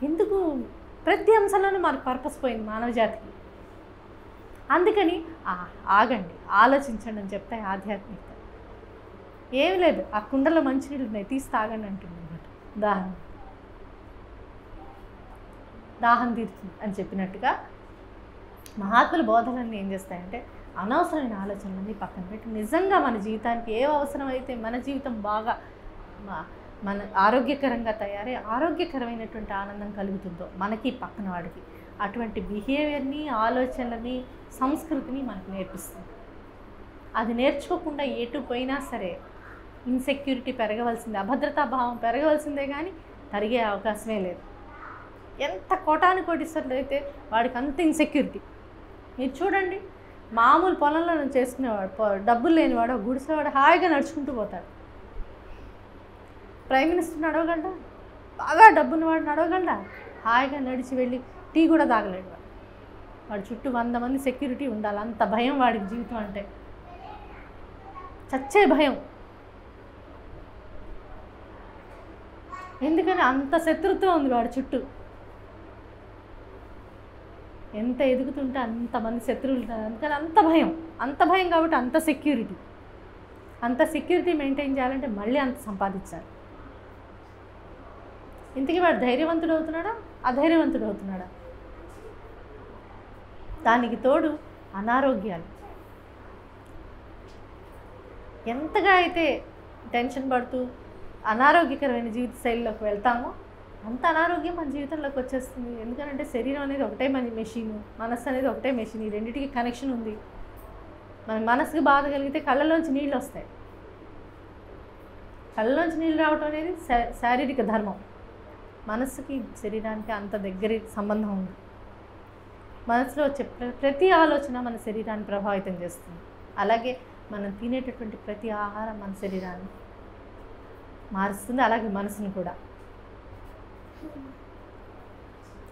[SPEAKER 1] ఎందుకు ప్రతి అంశంలోనూ మనకు పర్పస్ పోయింది మానవ జాతికి. అందుకని ఆగండి, ఆలోచించండి అని చెప్తాయి ఆధ్యాత్మికత. ఏమి లేదు, ఆ కుండలో మంచినీళ్ళు ఉన్నాయి, తీసి తాగండి అంటుంది అనమాట. దాహం తీరుతుంది అని చెప్పినట్టుగా మహాత్ముల బోధనలన్నీ ఏం చేస్తాయంటే అనవసరమైన ఆలోచనలన్నీ పక్కన పెట్టి నిజంగా మన జీవితానికి ఏ అవసరం అయితే మన జీవితం బాగా మన ఆరోగ్యకరంగా తయారై ఆరోగ్యకరమైనటువంటి ఆనందం కలుగుతుందో మనకి పక్కన వాడికి, అటువంటి బిహేవియర్ని, ఆలోచనలని, సంస్కృతిని మనకు నేర్పిస్తుంది. అది నేర్చుకోకుండా ఎటు పోయినా సరే ఇన్సెక్యూరిటీ పెరగవలసిందే, అభద్రతా భావం పెరగవలసిందే, కానీ తరిగే అవకాశమే లేదు. ఎంత కోటానుకోటిస్తున్నట్టు అయితే వాడికి అంత ఇన్సెక్యూరిటీ. మీరు చూడండి, మామూలు పొలంలో చేసుకునేవాడు, డబ్బులు లేనివాడు, గుడిసేవాడు హాయిగా నడుచుకుంటూ పోతాడు. ప్రైమ్ మినిస్టర్ నడవగలడా? బాగా డబ్బున్నవాడు నడవగలడా? హాయిగా నడిచి వెళ్ళి టీ కూడా తాగలేడు. వాడి చుట్టూ 100 మంది సెక్యూరిటీ ఉండాలి, అంత భయం వాడికి జీవితం అంటే. చచ్చే భయం. ఎందుకని అంత శత్రుత్వం ఉంది వాడి చుట్టూ. ఎంత ఎదుగుతుంటే అంతమంది శత్రువులు ఉంటారు. అందుకని అంత భయం కాబట్టి అంత సెక్యూరిటీ మెయింటైన్ చేయాలంటే మళ్ళీ అంత సంపాదించాలి. ఇంతకీ వాడు ధైర్యవంతుడు అవుతున్నాడా, అధైర్యవంతుడు అవుతున్నాడా? దానికి తోడు అనారోగ్యాలు. ఎంతగా అయితే టెన్షన్ పడుతూ అనారోగ్యకరమైన జీవిత శైలిలోకి వెళ్తామో అంత అనారోగ్యం మన జీవితంలోకి వచ్చేస్తుంది. ఎందుకంటే శరీరం అనేది ఒకటే మెషిన్, మనస్సు అనేది ఒకటే మెషిన్, ఈ రెండింటికి కనెక్షన్ ఉంది. మన మనసుకి బాధ కలిగితే కళ్ళలోంచి నీళ్ళు వస్తాయి. కళ్ళలోంచి నీళ్ళు రావటం అనేది శారీరక ధర్మం. మనస్సుకి శరీరానికి అంత దగ్గరి సంబంధం ఉంది. మనసులో వచ్చే ప్రతి ఆలోచన మన శరీరాన్ని ప్రభావితం చేస్తుంది. అలాగే మనం తినేటటువంటి ప్రతి ఆహారం మన శరీరాన్ని మారుస్తుంది, అలాగే మనసును కూడా.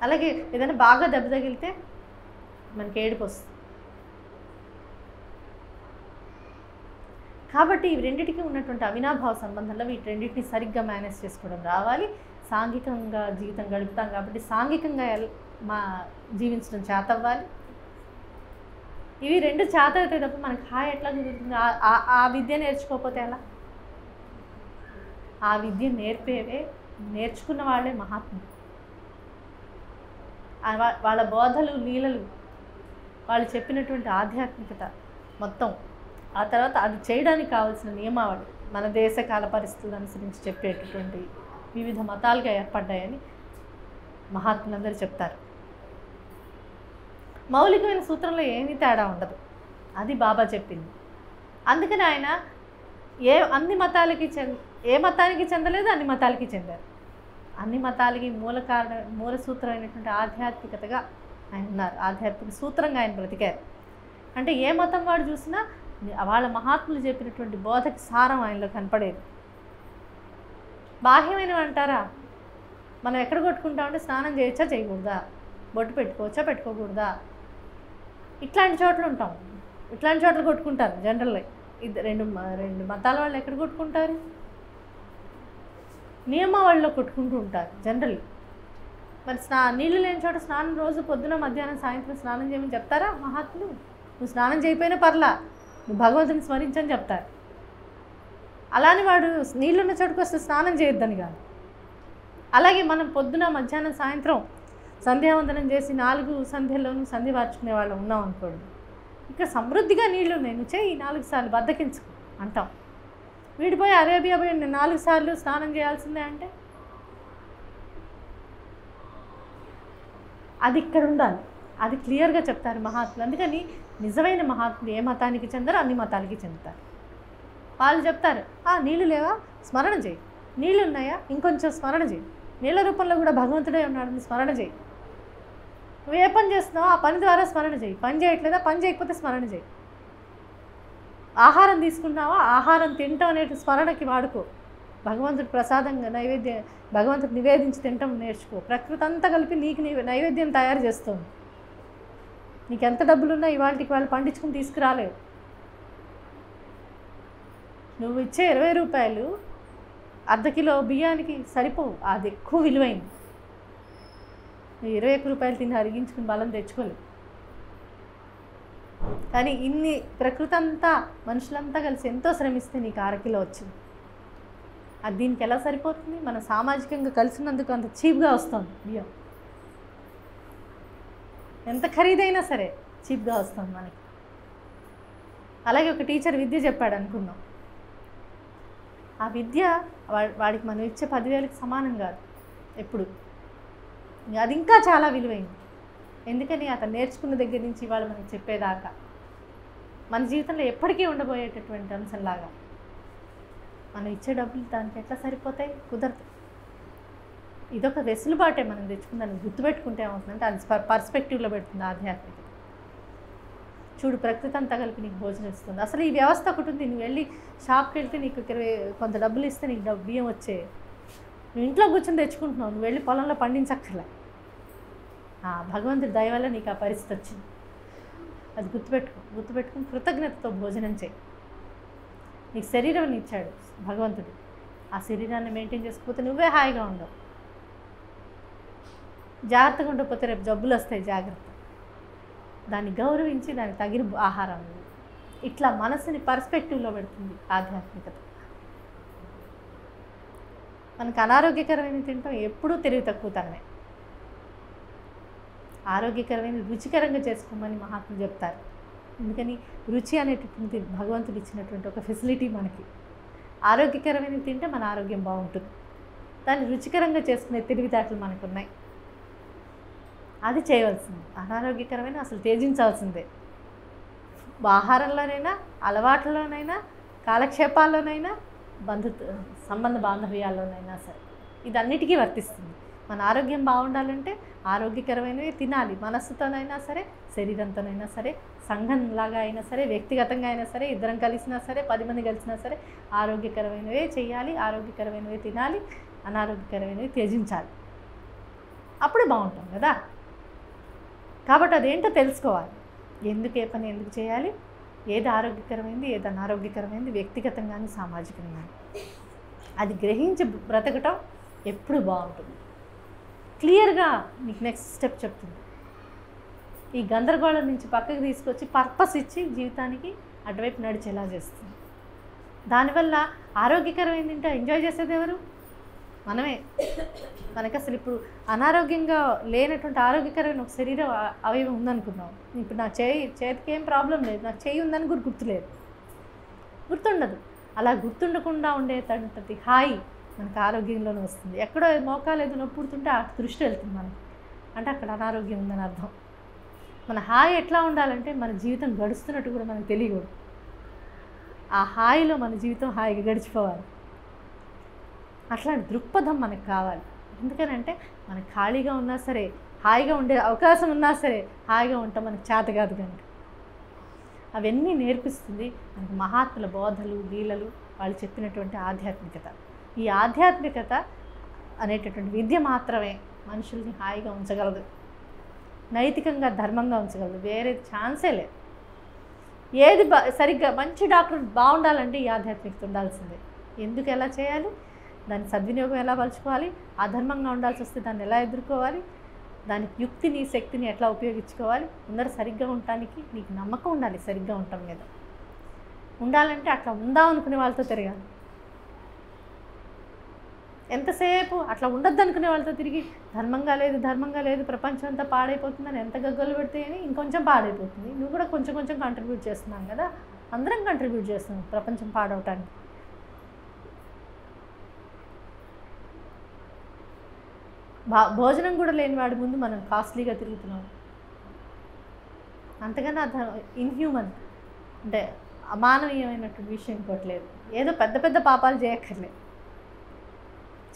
[SPEAKER 1] అలాగే ఏదైనా బాగా దెబ్బ తగిలితే మనకి ఏడుపు వస్తుంది. కాబట్టి ఇవి రెండింటికి ఉన్నటువంటి అవినాభావ సంబంధంలో వీటి రెండింటిని సరిగ్గా మేనేజ్ చేసుకోవడం రావాలి. సాంఘికంగా జీవితం గడుపుతాం కాబట్టి సాంఘికంగా జీవించడం చేతవ్వాలి. ఇవి రెండు చేత అయితే తప్ప మనకి హాయి ఎట్లా కుదురుతుంది? ఆ విద్య నేర్చుకోకపోతే ఎలా? ఆ విద్య నేర్చుకున్న వాళ్ళే మహాత్ములు. వాళ్ళ బోధలు, లీలలు, వాళ్ళు చెప్పినటువంటి ఆధ్యాత్మికత మొత్తం ఆ తర్వాత అది చేయడానికి కావాల్సిన నియమావళి మన దేశ కాల పరిస్థితులను అనుసరించి చెప్పేటటువంటి వివిధ మతాలుగా ఏర్పడ్డాయని మహాత్ములందరూ చెప్తారు. మౌలికమైన సూత్రంలో ఏమీ తేడా ఉండదు, అది బాబా చెప్పింది. అందుకని ఆయన ఏ మతానికి చెందలేదు, అన్ని మతాలకి చెందారు. అన్ని మతాలకి మూల సూత్రమైనటువంటి ఆధ్యాత్మికతగా ఆయన ఉన్నారు, ఆధ్యాత్మిక సూత్రంగా ఆయన బ్రతికారు. అంటే ఏ మతం వాడు చూసినా వాళ్ళ మహాత్ములు చెప్పినటువంటి బోధకి సారం ఆయనలో కనపడేది. బాహ్యమైనవి అంటారా, మనం ఎక్కడ కొట్టుకుంటామంటే స్నానం చేయొచ్చా చేయకూడదా, బొట్టు పెట్టుకోవచ్చా పెట్టుకోకూడదా, ఇట్లాంటి చోట్ల ఉంటాం. ఇట్లాంటి చోట్ల కొట్టుకుంటారు జనరల్గా. రెండు మతాల వాళ్ళు ఎక్కడ కొట్టుకుంటారు, నియమావళిలో కొట్టుకుంటూ ఉంటారు జనరల్. మరి నీళ్ళు లేని చోట స్నానం రోజు పొద్దున మధ్యాహ్నం సాయంత్రం స్నానం చేయమని చెప్తారా మహాత్ములు? నువ్వు స్నానం చేయకపోయినా పర్లా, నువ్వు భగవంతుని స్మరించని చెప్తారు. అలానే వాడు నీళ్ళున్న చోటుకు వస్తే స్నానం చేయొద్దని కాదు. అలాగే మనం పొద్దున మధ్యాహ్నం సాయంత్రం సంధ్యావందనం చేసి 4 సంధ్యల్లోనూ సంధ్య వార్చుకునే వాళ్ళు ఉన్నాం అనుకోండి, ఇక్కడ సమృద్ధిగా నీళ్ళు ఉన్నాయి, నువ్వు చేయి 4 సార్లు బద్దకించుకో అంటాం. వీడిపోయి అరేబియా పోయి 4 సార్లు స్నానం చేయాల్సిందే అంటే అది ఇక్కడ ఉండాలి, అది క్లియర్గా చెప్తారు మహాత్ములు. అందుకని నిజమైన మహాత్ములు ఏ మతానికి చెందరో అన్ని మతాలకి చెందుతారు. వాళ్ళు చెప్తారు, నీళ్ళు లేవా స్మరణ చేయి, నీళ్ళు ఉన్నాయా ఇంకొంచెం స్మరణ చేయి, నీళ్ళ రూపంలో కూడా భగవంతుడే ఉన్నాడని స్మరణ చేయి. నువ్వు ఏ పని చేస్తున్నావో ఆ పని ద్వారా స్మరణ చేయి, పని చేయట్లేదా పని చేయకపోతే స్మరణ చేయి. ఆహారం తీసుకున్నావా ఆహారం తింటాం అనే స్మరణకి వాడుకో. భగవంతుడు ప్రసాదంగా భగవంతుడు నివేదించి తింటాం నేర్చుకో. ప్రకృతి అంతా కలిపి నీకు నైవేద్యం తయారు చేస్తుంది. నీకు ఎంత డబ్బులున్నా ఇవాళకి వాళ్ళు పండించుకుని తీసుకురాలేవు. నువ్వు ఇచ్చే 20 రూపాయలు అర్ధ కిలో బియ్యానికి సరిపోవు, అది ఎక్కువ విలువైంది. నువ్వు 21 రూపాయలు తిని అరిగించుకుని బలం తెచ్చుకోలేవు. కానీ ఇన్ని ప్రకృతి అంతా మనుషులంతా కలిసి ఎంతో శ్రమిస్తే నీకు 1/2 కిలో వచ్చింది. అది దీనికి ఎలా సరిపోతుంది? మనం సామాజికంగా కలిసినందుకు అంత చీప్గా వస్తుంది బియ్యం. ఎంత ఖరీదైనా సరే చీప్గా వస్తుంది మనకి. అలాగే ఒక టీచర్ విద్య చెప్పాడు అనుకుందాం, ఆ విద్య వాడికి మనం ఇచ్చే 10,000కి సమానం కాదు ఎప్పుడు. అది ఇంకా చాలా విలువైంది. ఎందుకని అతను నేర్చుకున్న దగ్గర నుంచి వాళ్ళు మనకి చెప్పేదాకా మన జీవితంలో ఎప్పటికీ ఉండబోయేటటువంటి అంశంలాగా మనం ఇచ్చే డబ్బులు దానికి ఎట్లా సరిపోతాయి? కుదరదు. ఇదొక వెసులుబాటే మనం తెచ్చుకుందాన్ని గుర్తుపెట్టుకుంటే ఏమవుతుందంటే అది పర్స్పెక్టివ్లో పెడుతుంది ఆధ్యాత్మికత. చూడు ప్రకృతి అంతా కలిపి నీకు భోజనం ఇస్తుంది. అసలు ఈ వ్యవస్థ ఒకటి ఉంది. నువ్వు వెళ్ళి షాప్కి వెళ్తే నీకు కొంత డబ్బులు ఇస్తే నీకు బియ్యం వచ్చే, నువ్వు ఇంట్లో కూర్చొని తెచ్చుకుంటున్నావు, నువ్వు వెళ్ళి పొలంలో పండించక్కర్లే. భగవంతుడి దయ వల్ల నీకు ఆ పరిస్థితి వచ్చింది. అది గుర్తుపెట్టుకుని కృతజ్ఞతతో భోజనం చేయి. నీకు శరీరం ఇచ్చాడు భగవంతుడు, ఆ శరీరాన్ని మెయింటైన్ చేసుకోకపోతే నువ్వే హాయిగా ఉండవు. జాగ్రత్తగా ఉండకపోతే రేపు జబ్బులు వస్తాయి. జాగ్రత్త, దాన్ని గౌరవించి దానికి తగిన ఆహారం. ఇట్లా మనసుని పర్స్పెక్టివ్లో పెడుతుంది ఆధ్యాత్మికత. మనకు అనారోగ్యకరమైన తింటాం ఎప్పుడూ తెలివి తక్కువతనమే. ఆరోగ్యకరమైన రుచికరంగా చేసుకోమని మహాత్ములు చెప్తారు. ఎందుకని రుచి అనేటటువంటి భగవంతుడు ఇచ్చినటువంటి ఒక ఫెసిలిటీ మనకి. ఆరోగ్యకరమైన తింటే మన ఆరోగ్యం బాగుంటుంది. దాన్ని రుచికరంగా చేసుకునే తెలివితేటలు మనకు ఉన్నాయి. అది చేయవలసింది. అనారోగ్యకరమైన అసలు త్యజించాల్సిందే. ఆహారంలోనైనా, అలవాట్లలోనైనా, కాలక్షేపాల్లోనైనా, సంబంధ బాంధవ్యాల్లోనైనా సరే ఇదన్నిటికీ వర్తిస్తుంది. మన ఆరోగ్యం బాగుండాలంటే ఆరోగ్యకరమైనవి తినాలి. మనస్సుతోనైనా సరే, శరీరంతోనైనా సరే, సంఘంలాగా అయినా సరే, వ్యక్తిగతంగా అయినా సరే, ఇద్దరం కలిసినా సరే, 10 మంది కలిసినా సరే ఆరోగ్యకరమైనవే చేయాలి, ఆరోగ్యకరమైనవి తినాలి, అనారోగ్యకరమైనవి త్యజించాలి. అప్పుడే బాగుంటాం కదా. కాబట్టి అదేంటో తెలుసుకోవాలి. ఏ పని ఎందుకు చేయాలి, ఏది ఆరోగ్యకరమైంది, ఏది అనారోగ్యకరమైంది, వ్యక్తిగతంగానే సామాజికంగా అది గ్రహించి బ్రతకటం ఎప్పుడు బాగుంటుంది. క్లియర్గా మీకు నెక్స్ట్ స్టెప్ చెప్తుంది. ఈ గందరగోళం నుంచి పక్కకు తీసుకొచ్చి పర్పస్ ఇచ్చి జీవితానికి అటువైపు నడిచేలా చేస్తుంది. దానివల్ల ఆరోగ్యకరమైంది అంటే ఎంజాయ్ చేసేది ఎవరు? మనమే. మనకు అసలు ఇప్పుడు అనారోగ్యంగా లేనటువంటి ఆరోగ్యకరమైన ఒక శరీరం అవయవం ఉందనుకున్నాం. ఇప్పుడు నా చేతికి ఏం ప్రాబ్లం లేదు, నాకు చేయి ఉందని కూడా గుర్తులేదు. గుర్తుండదు. అలా గుర్తుండకుండా ఉండేటటువంటి హాయి మనకు ఆరోగ్యంలోనే వస్తుంది. ఎక్కడో మోకాలు ఏదో నొప్పి పుడుతుంటే ఆ దృష్టి వెళ్తుంది మనకి, అంటే అక్కడ అనారోగ్యం ఉందని అర్థం. మన హాయి ఎట్లా ఉండాలంటే మన జీవితం గడుస్తున్నట్టు కూడా మనకు తెలియకూడదు. ఆ హాయిలో మన జీవితం హాయిగా గడిచిపోవాలి. అట్లాంటి దృక్పథం మనకు కావాలి. ఎందుకనంటే మనకు ఖాళీగా ఉన్నా సరే, హాయిగా ఉండే అవకాశం ఉన్నా సరే హాయిగా ఉంటాం మనకు చేత కాదు కనుక. అవన్నీ నేర్పిస్తుంది మనకు మహాత్ముల బోధలు, లీలలు, వాళ్ళు చెప్పినటువంటి ఆధ్యాత్మికత. ఈ ఆధ్యాత్మికత అనేటటువంటి విద్య మాత్రమే మనుషుల్ని హాయిగా ఉంచగలదు, నైతికంగా ధర్మంగా ఉంచగలదు. వేరే ఛాన్సే లేదు. ఏది సరిగ్గా మంచి డాక్టర్ బాగుండాలంటే ఈ ఆధ్యాత్మికత ఉండాల్సిందే. ఎందుకు, ఎలా చేయాలి, దాని సద్వినియోగం ఎలా పలుచుకోవాలి, అధర్మంగా ఉండాల్సి వస్తే దాన్ని ఎలా ఎదుర్కోవాలి, దానికి యుక్తిని శక్తిని ఎట్లా ఉపయోగించుకోవాలి, ముందర సరిగ్గా ఉండటానికి నీకు నమ్మకం ఉండాలి. సరిగ్గా ఉండటం మీద ఉండాలంటే అట్లా ఉందాం అనుకునే వాళ్ళతో తిరగాలి. ఎంతసేపు అట్లా ఉండొద్దు అనుకునే వాళ్ళతో తిరిగి ధర్మంగా లేదు ప్రపంచం అంతా పాడైపోతుందని ఎంత గగ్గలు పెడితే అని ఇంకొంచెం పాడైపోతుంది. నువ్వు కూడా కొంచెం కొంచెం కంట్రిబ్యూట్ చేస్తున్నాను కదా, అందరం కంట్రిబ్యూట్ చేస్తున్నాం ప్రపంచం పాడవటానికి. భోజనం కూడా లేని వాడి ముందు మనం కాస్ట్లీగా తిరుగుతున్నాం. అంతకన్నా ఇన్హ్యూమన్ అంటే అమానవీయమైనటువంటి విషయం ఇంకోట్లేదు. ఏదో పెద్ద పెద్ద పాపాలు చేయక్కర్లేదు,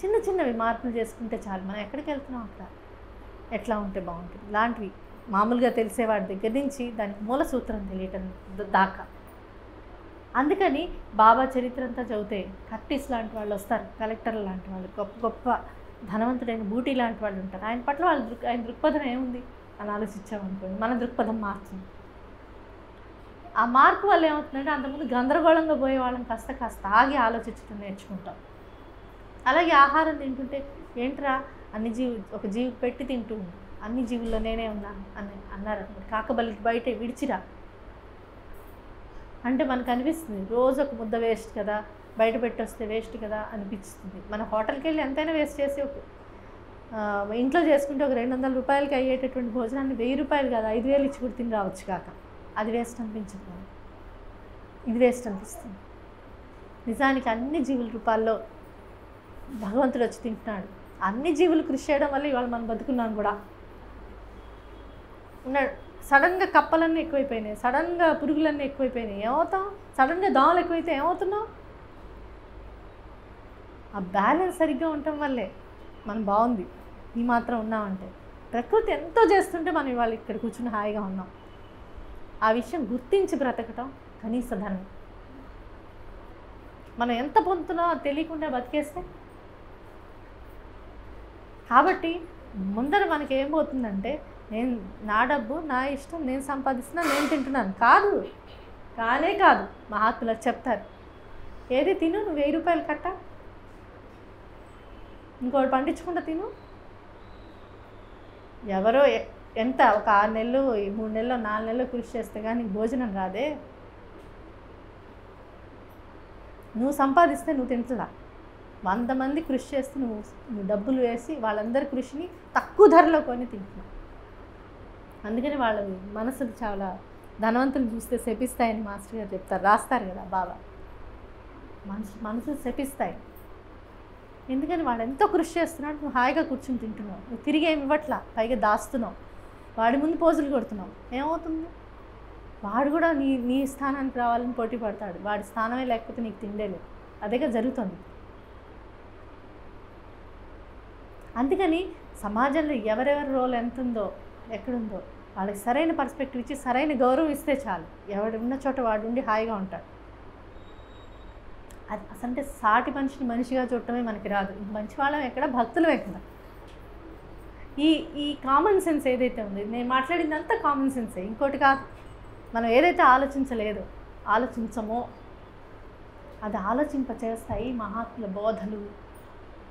[SPEAKER 1] చిన్న చిన్నవి మార్పులు చేసుకుంటే చాలు. మనం ఎక్కడికి వెళ్తున్నాం అక్కడ ఎట్లా ఉంటే బాగుంటుంది, ఇలాంటివి మామూలుగా తెలిసేవాడి దగ్గర నుంచి దానికి మూల సూత్రం తెలియటం దాకా. అందుకని బాబా చరిత్ర అంతా చదివితే కర్టీస్ లాంటి వాళ్ళు వస్తారు, కలెక్టర్లు లాంటి వాళ్ళు, గొప్ప గొప్ప ధనవంతుడైన బూటీ లాంటి వాళ్ళు ఉంటారు. ఆయన పట్ల ఆయన దృక్పథం ఏముంది అని ఆలోచించామనుకోండి, మన దృక్పథం మారుతుంది. ఆ మార్పు వల్ల ఏమవుతుందంటే అంతకుముందు గందరగోళంగా పోయే వాళ్ళని కాస్త ఆగి ఆలోచించడం నేర్చుకుంటాం. అలాగే ఆహారం తింటుంటే ఏంట్రా ఒక జీవి పెట్టి తింటూ ఉంది, అన్ని జీవుల్లో నేనే ఉన్నాను అని అన్నారు. కాకబలికి బయట విడిచిరా అంటే మనకు అనిపిస్తుంది రోజు ఒక ముద్ద వేస్ట్ కదా, బయట పెట్టి వస్తే వేస్ట్ కదా అనిపిస్తుంది. మన హోటల్కి వెళ్ళి ఎంతైనా వేస్ట్ చేసి ఇంట్లో చేసుకుంటే ఒక 200 రూపాయలకి అయ్యేటటువంటి భోజనాన్ని 1000 రూపాయలు కాదు 5000 ఇచ్చి కూడా తిని రావచ్చు కాక, అది వేస్ట్ అనిపించదు, ఇది వేస్ట్ అనిపిస్తుంది. నిజానికి అన్ని జీవుల రూపాల్లో భగవంతుడు వచ్చి తింటున్నాడు. అన్ని జీవులు కృషి చేయడం వల్ల ఇవాళ మనం బతుకున్నాం కూడా. ఉన్నాడు సడన్గా కప్పలన్నీ ఎక్కువైపోయినాయి, సడన్గా పురుగులన్నీ ఎక్కువైపోయినాయి, ఏమవుతాం? సడన్గా దోమలు ఎక్కువైతే ఏమవుతున్నాం? ఆ బ్యాలెన్స్ సరిగ్గా ఉండటం వల్లే మనం బాగుంది, ఈ మాత్రం ఉన్నామంటే. ప్రకృతి ఎంతో చేస్తుంటే మనం ఇవాళ ఇక్కడ కూర్చుని హాయిగా ఉన్నాం. ఆ విషయం గుర్తించి బ్రతకటం కనీస ధర్మం. మనం ఎంత పొందుతున్నామో అది తెలియకుండా బతికేస్తే. కాబట్టి ముందర మనకి ఏం పోతుందంటే నేను నా డబ్బు నా ఇష్టం నేను సంపాదిస్తున్నాను నేను తింటున్నాను కాదు, కానే కాదు. మహాత్ములు చెప్తారు ఏది తిను, నువ్వు 1000 రూపాయలు కట్ట, ఇంకోటి పండించకుండా తిను. ఎవరో ఎంత ఒక 6 నెలలు 3 నెలలు 4 నెలలు కృషి చేస్తే కానీ భోజనం రాదే. నువ్వు సంపాదిస్తే నువ్వు తింటున్నా, 100 మంది కృషి చేస్తే నువ్వు డబ్బులు వేసి వాళ్ళందరి కృషిని తక్కువ ధరలో కొని తింటున్నావు. అందుకని వాళ్ళ మనసులు చాలా ధనవంతులు చూస్తే శపిస్తాయని మాస్టర్ గారు చెప్తారు, రాస్తారు కదా బాబా. మనసులు శపిస్తాయి. ఎందుకని వాడు ఎంతో కృషి చేస్తున్నాడు, నువ్వు హాయిగా కూర్చుని తింటున్నావు, నువ్వు తిరిగి ఏమి ఇవ్వట్లా, పైగా దాస్తున్నావు, వాడి ముందు పోజులు కొడుతున్నావు. ఏమవుతుంది? వాడు కూడా నీ స్థానానికి రావాలని పోటీ పడతాడు. వాడి స్థానమే లేకపోతే నీకు తిండేలేదు. అదేగా జరుగుతుంది. అందుకని సమాజంలో ఎవరెవరి రోల్ ఎంత ఉందో ఎక్కడుందో వాళ్ళకి సరైన పర్స్పెక్టివ్ ఇచ్చి సరైన గౌరవం ఇస్తే చాలు. ఎవడు ఉన్న చోట వాడు ఉండి హాయిగా ఉంటాడు. అది అసలు సాటి మనిషిని మనిషిగా చూడటమే మనకి రాదు. మంచి వాళ్ళం ఎక్కడ, భక్తులం ఎక్కడ. ఈ కామన్ సెన్స్ ఏదైతే ఉంది, నేను మాట్లాడిందంతా కామన్ సెన్సే, ఇంకోటి కాదు. మనం ఏదైతే ఆలోచించమో అది ఆలోచింపచేస్తాయి మహాత్ముల బోధలు,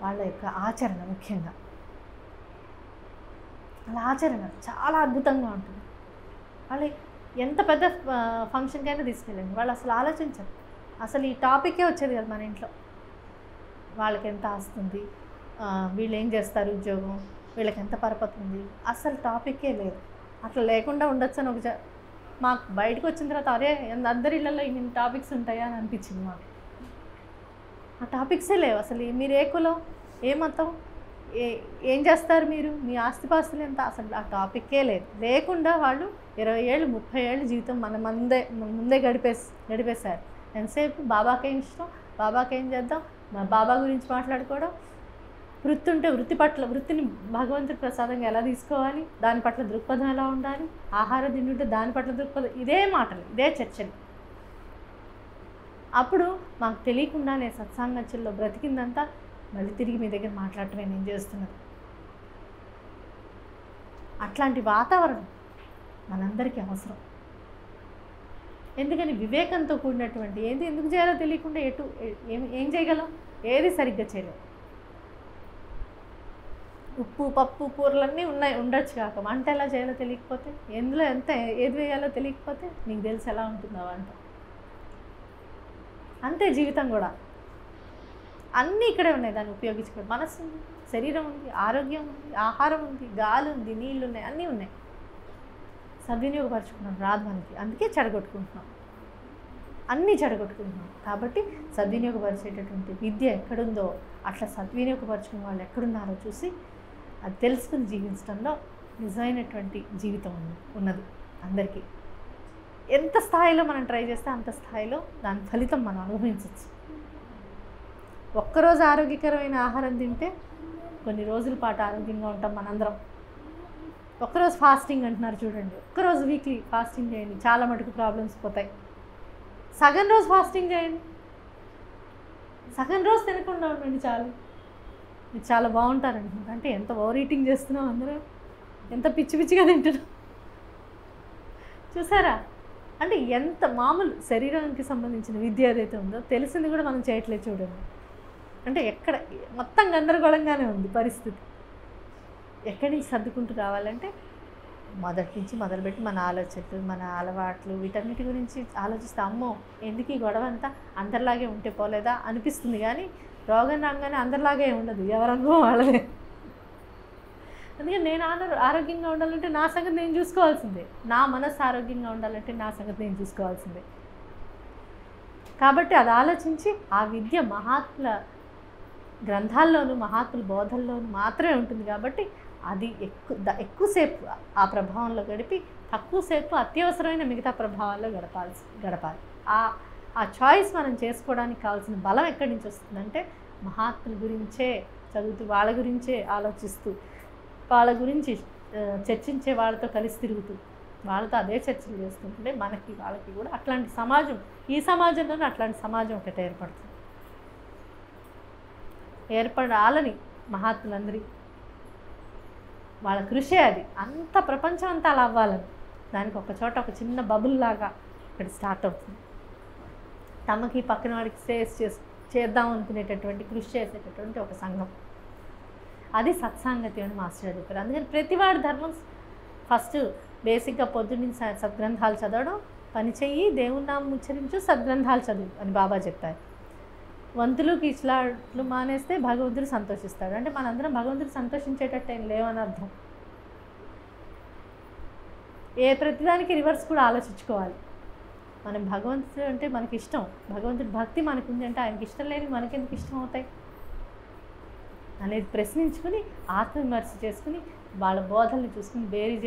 [SPEAKER 1] వాళ్ళ యొక్క ఆచరణ. ముఖ్యంగా వాళ్ళ ఆచరణ చాలా అద్భుతంగా ఉంటుంది. వాళ్ళు ఎంత పెద్ద ఫంక్షన్కైనా తీసుకెళ్ళండి, వాళ్ళు అసలు ఆలోచించరు. అసలు ఈ టాపికే వచ్చేది కదా మన ఇంట్లో. వాళ్ళకి ఎంత ఆస్తుంది, వీళ్ళు ఏం చేస్తారు ఉద్యోగం, వీళ్ళకి ఎంత పరపతి ఉంది, అసలు టాపికే లేదు. అట్లా లేకుండా ఉండొచ్చు అని మాకు బయటకు వచ్చిన తర్వాత అరే అందరి ఇళ్ళల్లో ఇన్ని టాపిక్స్ ఉంటాయా అని అనిపించింది మాకు. ఆ టాపిక్సే లేవు అసలు. మీరు ఏ కులం, ఏ మతం, ఏం చేస్తారు మీరు, మీ ఆస్తిపాస్తులు ఎంత, అసలు ఆ టాపిక్కే లేదు. లేకుండా వాళ్ళు 20 ఏళ్ళు 30 ఏళ్ళు జీవితం ముందే గడిపేశారు. ఎంతసేపు బాబాకేం ఇష్టం, బాబాకేం చేద్దాం, మా బాబా గురించి మాట్లాడుకోవడం, వృత్తి ఉంటే వృత్తిని భగవంతుడి ప్రసాదంగా ఎలా తీసుకోవాలి, దాని పట్ల దృక్పథం ఎలా ఉండాలి, ఆహారం తింటుంటే దాని పట్ల దృక్పథం, ఇదే మాటలు, ఇదే చర్చలు. అప్పుడు మాకు తెలియకుండానే సత్సాంగత్యంలో బ్రతికిందంతా మళ్ళీ తిరిగి మీ దగ్గర మాట్లాడటమే నేను చేస్తున్నది. అట్లాంటి వాతావరణం మనందరికీ అవసరం. ఎందుకని వివేకంతో కూడినటువంటి ఎందుకు చేయాలో తెలియకుండా ఏం చేయగలం, ఏది సరిగ్గా చేయలేం. ఉప్పు పప్పు కూరలన్నీ ఉండొచ్చు కాక వంట ఎలా చేయాలో తెలియకపోతే, ఎందులో ఏది వేయాలో తెలియకపోతే నీకు తెలిసి ఎలా ఉంటుందో వంట. అంతే జీవితం కూడా. అన్నీ ఇక్కడే ఉన్నాయి, దాన్ని ఉపయోగించుకోవడం. మనస్సు ఉంది, శరీరం ఉంది, ఆరోగ్యం ఉంది, ఆహారం ఉంది, గాలి ఉంది, నీళ్ళు ఉన్నాయి, అన్నీ ఉన్నాయి. సద్వినియోగపరచుకున్నాం రాదు మనకి, అందుకే చెడగొట్టుకుంటున్నాం, అన్నీ చెడగొట్టుకుంటున్నాం. కాబట్టి సద్వినియోగపరిచేటటువంటి విద్య ఎక్కడుందో అట్లా సద్వినియోగపరచుకున్న వాళ్ళు ఎక్కడున్నారో చూసి అది తెలుసుకుని జీవించడంలో నిజమైనటువంటి జీవితం ఉన్నది అందరికీ. ఎంత స్థాయిలో మనం ట్రై చేస్తే అంత స్థాయిలో దాని ఫలితం మనం అనుభవించవచ్చు. ఒక్కరోజు ఆరోగ్యకరమైన ఆహారం తింటే కొన్ని రోజుల పాటు ఆరోగ్యంగా ఉంటాం మనందరం. ఒక్కరోజు ఫాస్టింగ్ అంటున్నారు చూడండి, ఒక్కరోజు వీక్లీ ఫాస్టింగ్ చేయండి, చాలా మటుకు ప్రాబ్లమ్స్ పోతాయి. సగం రోజు ఫాస్టింగ్ చేయండి, సగం రోజు తినకుండా ఉండండి, చాలు, మీరు చాలా బాగుంటారంటున్నారు. అంటే ఎంత ఓవర్ ఈటింగ్ చేస్తున్నాం అందరం, ఎంత పిచ్చి పిచ్చిగా తింటున్నాం చూసారా. అంటే ఎంత మామూలు శరీరానికి సంబంధించిన విద్య ఏదైతే ఉందో తెలిసింది కూడా మనం చేయట్లేదు చూడండి. అంటే ఎక్కడ మొత్తం గందరగోళంగానే ఉంది పరిస్థితి. ఎక్కడి నుంచి సర్దుకుంటూ రావాలంటే మొదటి నుంచి మొదలుపెట్టి మన ఆలోచనలు, మన అలవాట్లు, వీటన్నిటి గురించి ఆలోచిస్తే అమ్మో ఎందుకు ఈ గొడవ అంతా అందరిలాగే ఉంటే పోలేదా అనిపిస్తుంది. కానీ రోగం రాగానే అందరిలాగే ఉండదు, ఎవరి అనుభవం వాళ్ళదే. అందుకే నేను ఆరోగ్యంగా ఉండాలంటే నా సంగతి నేను చూసుకోవాల్సిందే, నా మనసు ఆరోగ్యంగా ఉండాలంటే నా సంగతి నేను చూసుకోవాల్సిందే. కాబట్టి అది ఆలోచించి ఆ విద్య మహాత్ముల గ్రంథాల్లోనూ మహాత్ముల బోధల్లోనూ మాత్రమే ఉంటుంది. కాబట్టి అది ఎక్కువసేపు ఆ ప్రభావంలో గడిపి తక్కువసేపు అత్యవసరమైన మిగతా ప్రభావాల్లో గడపాలి. ఆ చాయిస్ మనం చేసుకోవడానికి కావాల్సిన బలం ఎక్కడి నుంచి వస్తుందంటే మహాత్ముల గురించే చదువుతూ, వాళ్ళ గురించే ఆలోచిస్తూ, వాళ్ళ గురించి చర్చించే వాళ్ళతో కలిసి తిరుగుతూ, వాళ్ళతో అదే చర్చలు చేస్తుంటే మనకి వాళ్ళకి కూడా అట్లాంటి సమాజం, ఈ సమాజంలోనే అట్లాంటి సమాజం ఒకటి ఏర్పడాలని మహాత్ములందరి వాళ్ళ కృషే అది. అంత ప్రపంచం అంతా అలా అవ్వాలని దానికి ఒక చోట ఒక చిన్న బబుల్ లాగా ఇక్కడ స్టార్ట్ అవుతుంది. తమకి పక్కన వాడికి చేద్దాం అనుకునేటటువంటి కృషి చేసేటటువంటి ఒక సంఘం, అది సత్సాంగతి అని మాస్టర్ చెప్పారు. అందుకని ప్రతివాడి ధర్మం ఫస్ట్ బేసిక్గా పొద్దున్నుంచి సద్గ్రంథాలు చదవడం, పని చెయ్యి, దేవుని నామం ఉచ్చరించు, సద్గ్రంథాలు చదువు అని బాబా చెప్పారు. వంతులు కిచ్లాట్లు మానేస్తే భగవంతుడు సంతోషిస్తాడు. అంటే మనందరం భగవంతుడు సంతోషించేటట్టు ఏం లేవని అర్థం. ప్రతిదానికి రివర్స్ కూడా ఆలోచించుకోవాలి. మనం భగవంతుడు అంటే మనకి ఇష్టం, భగవంతుడి భక్తి మనకు ఉంది అంటే ఆయనకి ఇష్టం లేని మనకెందుకు ఇష్టం అవుతాయి అనేది ప్రశ్నించుకుని ఆత్మవిమర్శ చేసుకుని వాళ్ళ బోధల్ని చూసుకుని బేరీ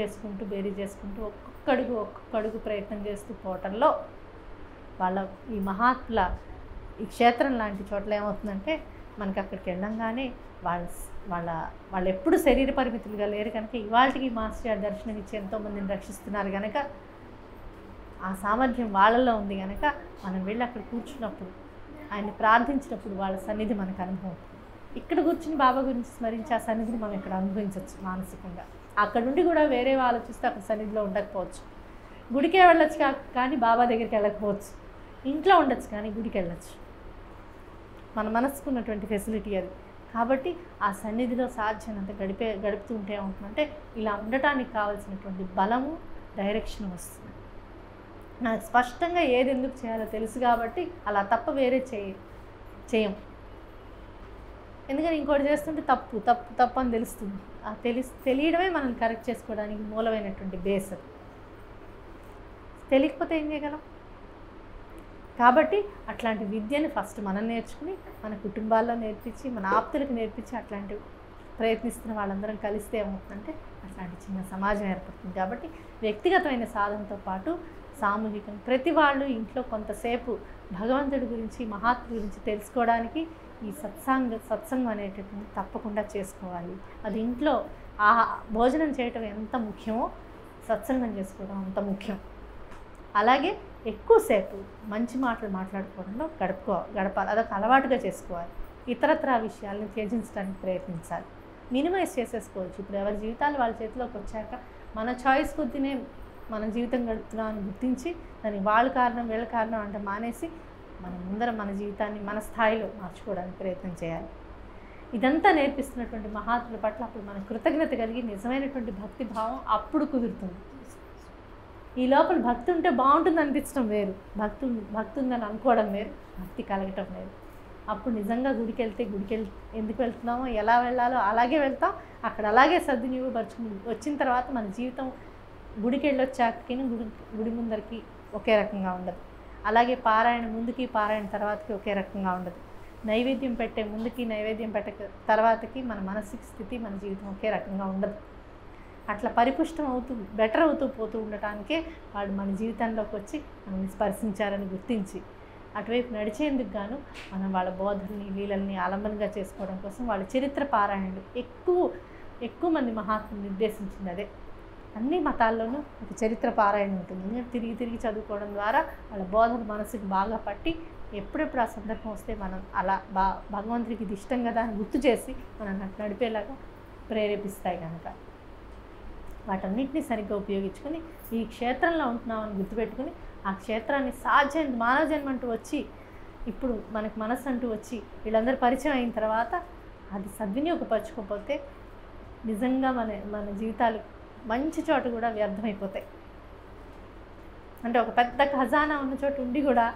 [SPEAKER 1] చేసుకుంటూ ఒక్కొక్క అడుగు ప్రయత్నం చేస్తూ పోవటంలో వాళ్ళ ఈ మహాత్ముల ఈ క్షేత్రం లాంటి చోట్ల ఏమవుతుందంటే మనకి అక్కడికి వెళ్ళంగానే వాళ్ళు ఎప్పుడు శరీర పరిమితులుగా లేరు కనుక ఇవాళకి మాస్టర్ గారు దర్శనం ఇచ్చి ఎంతోమందిని రక్షిస్తున్నారు కనుక ఆ సామర్థ్యం వాళ్ళలో ఉంది కనుక మనం వెళ్ళి అక్కడ కూర్చున్నప్పుడు ఆయన్ని ప్రార్థించినప్పుడు వాళ్ళ సన్నిధి మనకు అనుభవం. ఇక్కడ కూర్చుని బాబా గురించి స్మరించి ఆ సన్నిధిని మనం ఇక్కడ అనుభవించవచ్చు మానసికంగా. అక్కడ నుండి కూడా వేరే ఆలోచిస్తే అక్కడ సన్నిధిలో ఉండకపోవచ్చు, గుడికే వెళ్ళొచ్చు కానీ బాబా దగ్గరికి వెళ్ళకపోవచ్చు, ఇంట్లో ఉండొచ్చు కానీ గుడికి వెళ్ళొచ్చు. మన మనసుకున్నటువంటి ఫెసిలిటీ అది. కాబట్టి ఆ సన్నిధిలో సాధ్యమైనంత గడుపుతూ ఉంటే ఏమవుతుందంటే ఇలా ఉండటానికి కావాల్సినటువంటి బలము, డైరెక్షన్ వస్తుంది. నాకు స్పష్టంగా ఏది ఎందుకు చేయాలో తెలుసు కాబట్టి అలా తప్ప వేరే చేయం. ఎందుకని ఇంకోటి చేస్తుంటే తప్పు అని తెలుస్తుంది. ఆ తెలియడమే మనం కరెక్ట్ చేసుకోవడానికి మూలమైనటువంటి బేస్ అది. తెలియకపోతే ఏం చేయగలం? కాబట్టి అట్లాంటి విద్యని ఫస్ట్ మనం నేర్చుకుని మన కుటుంబాల్లో నేర్పించి మన ఆప్తులకు నేర్పించి అట్లాంటివి ప్రయత్నిస్తున్న వాళ్ళందరం కలిస్తే ఏమవుతుందంటే అట్లాంటి చిన్న సమాజం ఏర్పడుతుంది. కాబట్టి వ్యక్తిగతమైన సాధనతో పాటు సామూహికం ప్రతి వాళ్ళు ఇంట్లో కొంతసేపు భగవంతుడి గురించి మహాత్ముడి గురించి తెలుసుకోవడానికి ఈ సత్సంగం అనేటటువంటి తప్పకుండా చేసుకోవాలి. అది ఇంట్లో ఆ భోజనం చేయటం ఎంత ముఖ్యమో సత్సంగం చేసుకోవడం అంత ముఖ్యం. అలాగే ఎక్కువసేపు మంచి మాటలు మాట్లాడుకోవడంలో గడపాలి. అదొక అలవాటుగా చేసుకోవాలి. ఇతరత్రా విషయాలను త్యజించడానికి ప్రయత్నించాలి. మినిమైజ్ చేసేసుకోవచ్చు. ఇప్పుడు ఎవరి జీవితాలు వాళ్ళ చేతిలోకి వచ్చాక మన చాయిస్ కొద్దినే మన జీవితం గడుపుతున్నామని గుర్తించి దానికి వాళ్ళ కారణం వీళ్ళ కారణం అంటే మానేసి మనం ముందర మన జీవితాన్ని మన స్థాయిలో మార్చుకోవడానికి ప్రయత్నం చేయాలి. ఇదంతా నేర్పిస్తున్నటువంటి మహాత్ముల పట్ల అప్పుడు మన కృతజ్ఞత కలిగి నిజమైనటువంటి భక్తి భావం అప్పుడు కుదురుతుంది. ఈ లోపల భక్తి ఉంటే బాగుంటుంది అనిపించడం వేరు, భక్తి ఉందని అనుకోవడం వేరు, భక్తి కలగటం వేరు. అప్పుడు నిజంగా గుడికి ఎందుకు వెళ్తున్నామో ఎలా వెళ్ళాలో అలాగే వెళ్తాం. అక్కడ అలాగే సద్వినియోగపరుచుకుని వచ్చిన తర్వాత మన జీవితం గుడికి వెళ్ళొచ్చాక గుడి ముందరికి ఒకే రకంగా ఉండదు. అలాగే పారాయణ ముందుకి పారాయణ తర్వాతకి ఒకే రకంగా ఉండదు. నైవేద్యం పెట్టే ముందుకి నైవేద్యం పెట్టే తర్వాతకి మన మానసిక స్థితి మన జీవితం ఒకే రకంగా ఉండదు. అట్లా పరిపుష్టం అవుతూ బెటర్ అవుతూ పోతూ ఉండటానికే వాళ్ళు మన జీవితంలోకి వచ్చి మనల్ని స్పర్శించారని గుర్తించి అటువైపు నడిచేందుకు గాను మనం వాళ్ళ బోధల్ని లీలల్ని ఆలంబనగా చేసుకోవడం కోసం వాళ్ళ చరిత్ర పారాయణలు ఎక్కువ మంది మహాత్ములు నిర్దేశించింది అదే. అన్ని మతాల్లోనూ ఒక చరిత్ర పారాయణ ఉంటుంది. తిరిగి చదువుకోవడం ద్వారా వాళ్ళ బోధన మనసుకు బాగా పట్టి ఎప్పుడెప్పుడు ఆ సందర్భం వస్తే మనం అలా భగవంతుడికి ఇది ఇష్టం కదా అని గుర్తు చేసి మనం నడిపేలాగా ప్రేరేపిస్తాయి కనుక వాటన్నిటిని సరిగ్గా ఉపయోగించుకొని ఈ క్షేత్రంలో ఉంటున్నామని గుర్తుపెట్టుకుని ఆ క్షేత్రాన్ని సాధ్యం మానవ జన్మ అంటూ వచ్చి ఇప్పుడు మనకు మనసు అంటూ వచ్చి వీళ్ళందరూ పరిచయం అయిన తర్వాత అది సద్వినియోగపరచుకోకపోతే నిజంగా మన జీవితాలు మంచి చోట కూడా వ్యర్థమైపోతాయి. అంటే ఒక పెద్ద ఖజానా ఉన్న చోట ఉండి కూడా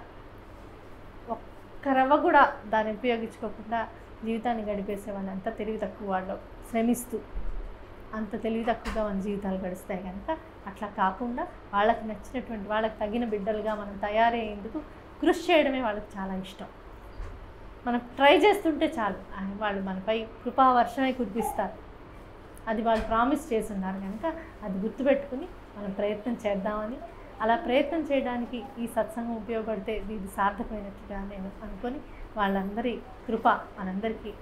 [SPEAKER 1] ఒక్క రవ్వ కూడా దాన్ని ఉపయోగించుకోకుండా జీవితాన్ని గడిపేసే వాళ్ళు అంత తెలివి తక్కువ వాళ్ళు శ్రమిస్తూ అంత తెలివి తక్కువగా మన జీవితాలు గడుస్తాయి కనుక అట్లా కాకుండా వాళ్ళకి నచ్చినటువంటి వాళ్ళకి తగిన బిడ్డలుగా మనం తయారయ్యేందుకు కృషి చేయడమే వాళ్ళకి చాలా ఇష్టం. మనం ట్రై చేస్తుంటే చాలు వాళ్ళు మనపై కృపావర్షమే కురిపిస్తారు. అది వాళ్ళు ప్రామిస్ చేసి ఉన్నారు కనుక అది గుర్తుపెట్టుకుని మనం ప్రయత్నం చేద్దామని అలా ప్రయత్నం చేయడానికి ఈ సత్సంగం ఉపయోగపడితే ఇది సార్థకమైనట్టుగా నేను అనుకొని వాళ్ళందరి కృప మనందరికీ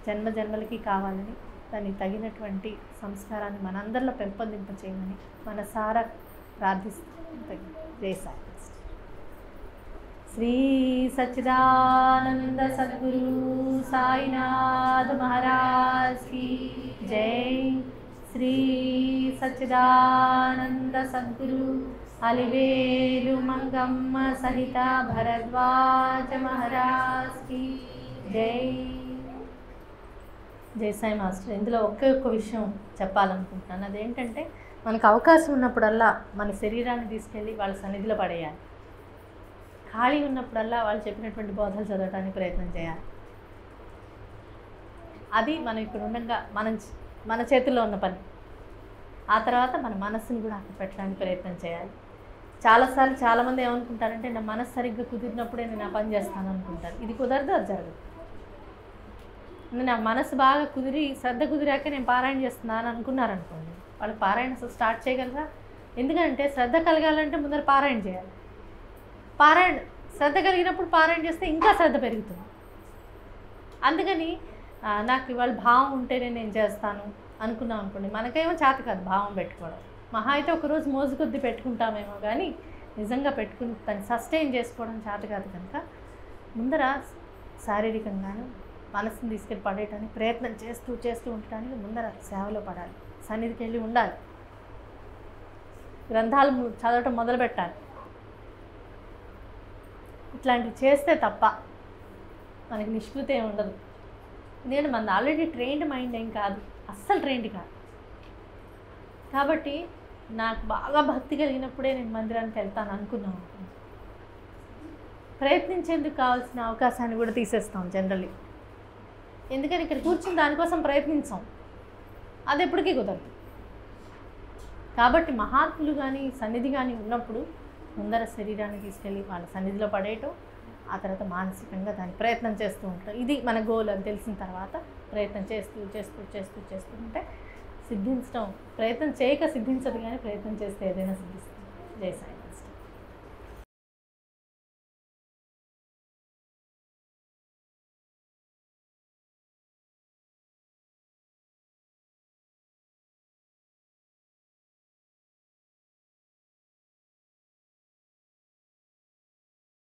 [SPEAKER 1] జన్మలకి కావాలని దానికి తగినటువంటి సంస్కారాన్ని మనందరిలో పెంపొందింపచేయమని మనసారా ప్రార్థిస్తూ జై శ్రీ సచ్చిదానంద సద్గురు సాయినాథ్ మహారాజ్ की जय। శ్రీ సచ్చిదానంద సద్గురు అలివేలు మంగమ్మ సహిత భరద్వాజ మహారాజ్ की జై। జై సాయి మాస్టర్. ఇందులో ఒక్క విషయం చెప్పాలనుకుంటున్నాను. అదేంటంటే మనకు అవకాశం ఉన్నప్పుడల్లా మన శరీరాన్ని తీసుకెళ్ళి వాళ్ళ సన్నిధిలో పడేయాలి. ఖాళీ ఉన్నప్పుడల్లా వాళ్ళు చెప్పినటువంటి బోధలు చదవడానికి ప్రయత్నం చేయాలి. అది మనం ఇక్కడ ఉండగా మన చేతుల్లో ఉన్న పని. ఆ తర్వాత మన మనస్సుని కూడా అక్కడ పెట్టడానికి ప్రయత్నం చేయాలి. చాలాసార్లు చాలామంది ఏమనుకుంటారంటే నా మనసు సరిగ్గా కుదిరినప్పుడే నేను ఆ పని చేస్తాను అనుకుంటారు. ఇది కుదరదు, అది జరగదు. నా మనసు బాగా శ్రద్ధ కుదిరాక నేను పారాయణ చేస్తున్నాను అనుకున్నారనుకోండి, వాళ్ళు పారాయణ స్టార్ట్ చేయగలరా? ఎందుకంటే శ్రద్ధ కలగాలంటే ముందర పారాయణ చేయాలి. శ్రద్ధ కలిగినప్పుడు పారాయణ చేస్తే ఇంకా శ్రద్ధ పెరుగుతుంది. అందుకని నాకు ఇవాళ భావం ఉంటేనే నేను చేస్తాను అనుకున్నాం అనుకోండి, మనకేమో చేత కాదు భావం పెట్టుకోవడం. మహా అయితే ఒకరోజు మోజు కొద్ది పెట్టుకుంటామేమో కానీ నిజంగా పెట్టుకుని దాన్ని సస్టైన్ చేసుకోవడం చేత కాదు కనుక ముందర శారీరకంగాను మనసుని తీసుకెళ్ళి పడేయటానికి ప్రయత్నం చేస్తూ ఉండటానికి ముందర సేవలో పడాలి. సన్నిధికి వెళ్ళి ఉండాలి. గ్రంథాలు చదవటం మొదలు పెట్టాలి. ఇట్లాంటివి చేస్తే తప్ప మనకి నిష్కృతి ఏమి ఉండదు. నేను మన ఆల్రెడీ ట్రైన్డ్ మైండ్ ఏం కాదు, అస్సలు ట్రైన్డ్ కాదు. కాబట్టి నాకు బాగా భక్తి కలిగినప్పుడే నేను మందిరానికి వెళ్తాను అనుకున్నాను. ప్రయత్నించేందుకు కావాల్సిన అవకాశాన్ని కూడా తీసేస్తాం జనరల్లీ. ఎందుకని ఇక్కడ కూర్చుని దానికోసం ప్రయత్నించాం, అది ఎప్పటికీ కుదరదు. కాబట్టి మహాత్ములు కానీ సన్నిధి కానీ ఉన్నప్పుడు ముందర శరీరాన్ని తీసుకెళ్ళి వాళ్ళ సన్నిధిలో పడేయటం, ఆ తర్వాత మానసికంగా దాని ప్రయత్నం చేస్తూ ఉంటాం. ఇది మన గోల్ అని తెలిసిన తర్వాత ప్రయత్నం చేస్తూ ఉంటే సిద్ధించడం, ప్రయత్నం చేయక సిద్ధించదు, కానీ ప్రయత్నం చేస్తే ఏదైనా సిద్ధిస్తుంది. జై సాయి.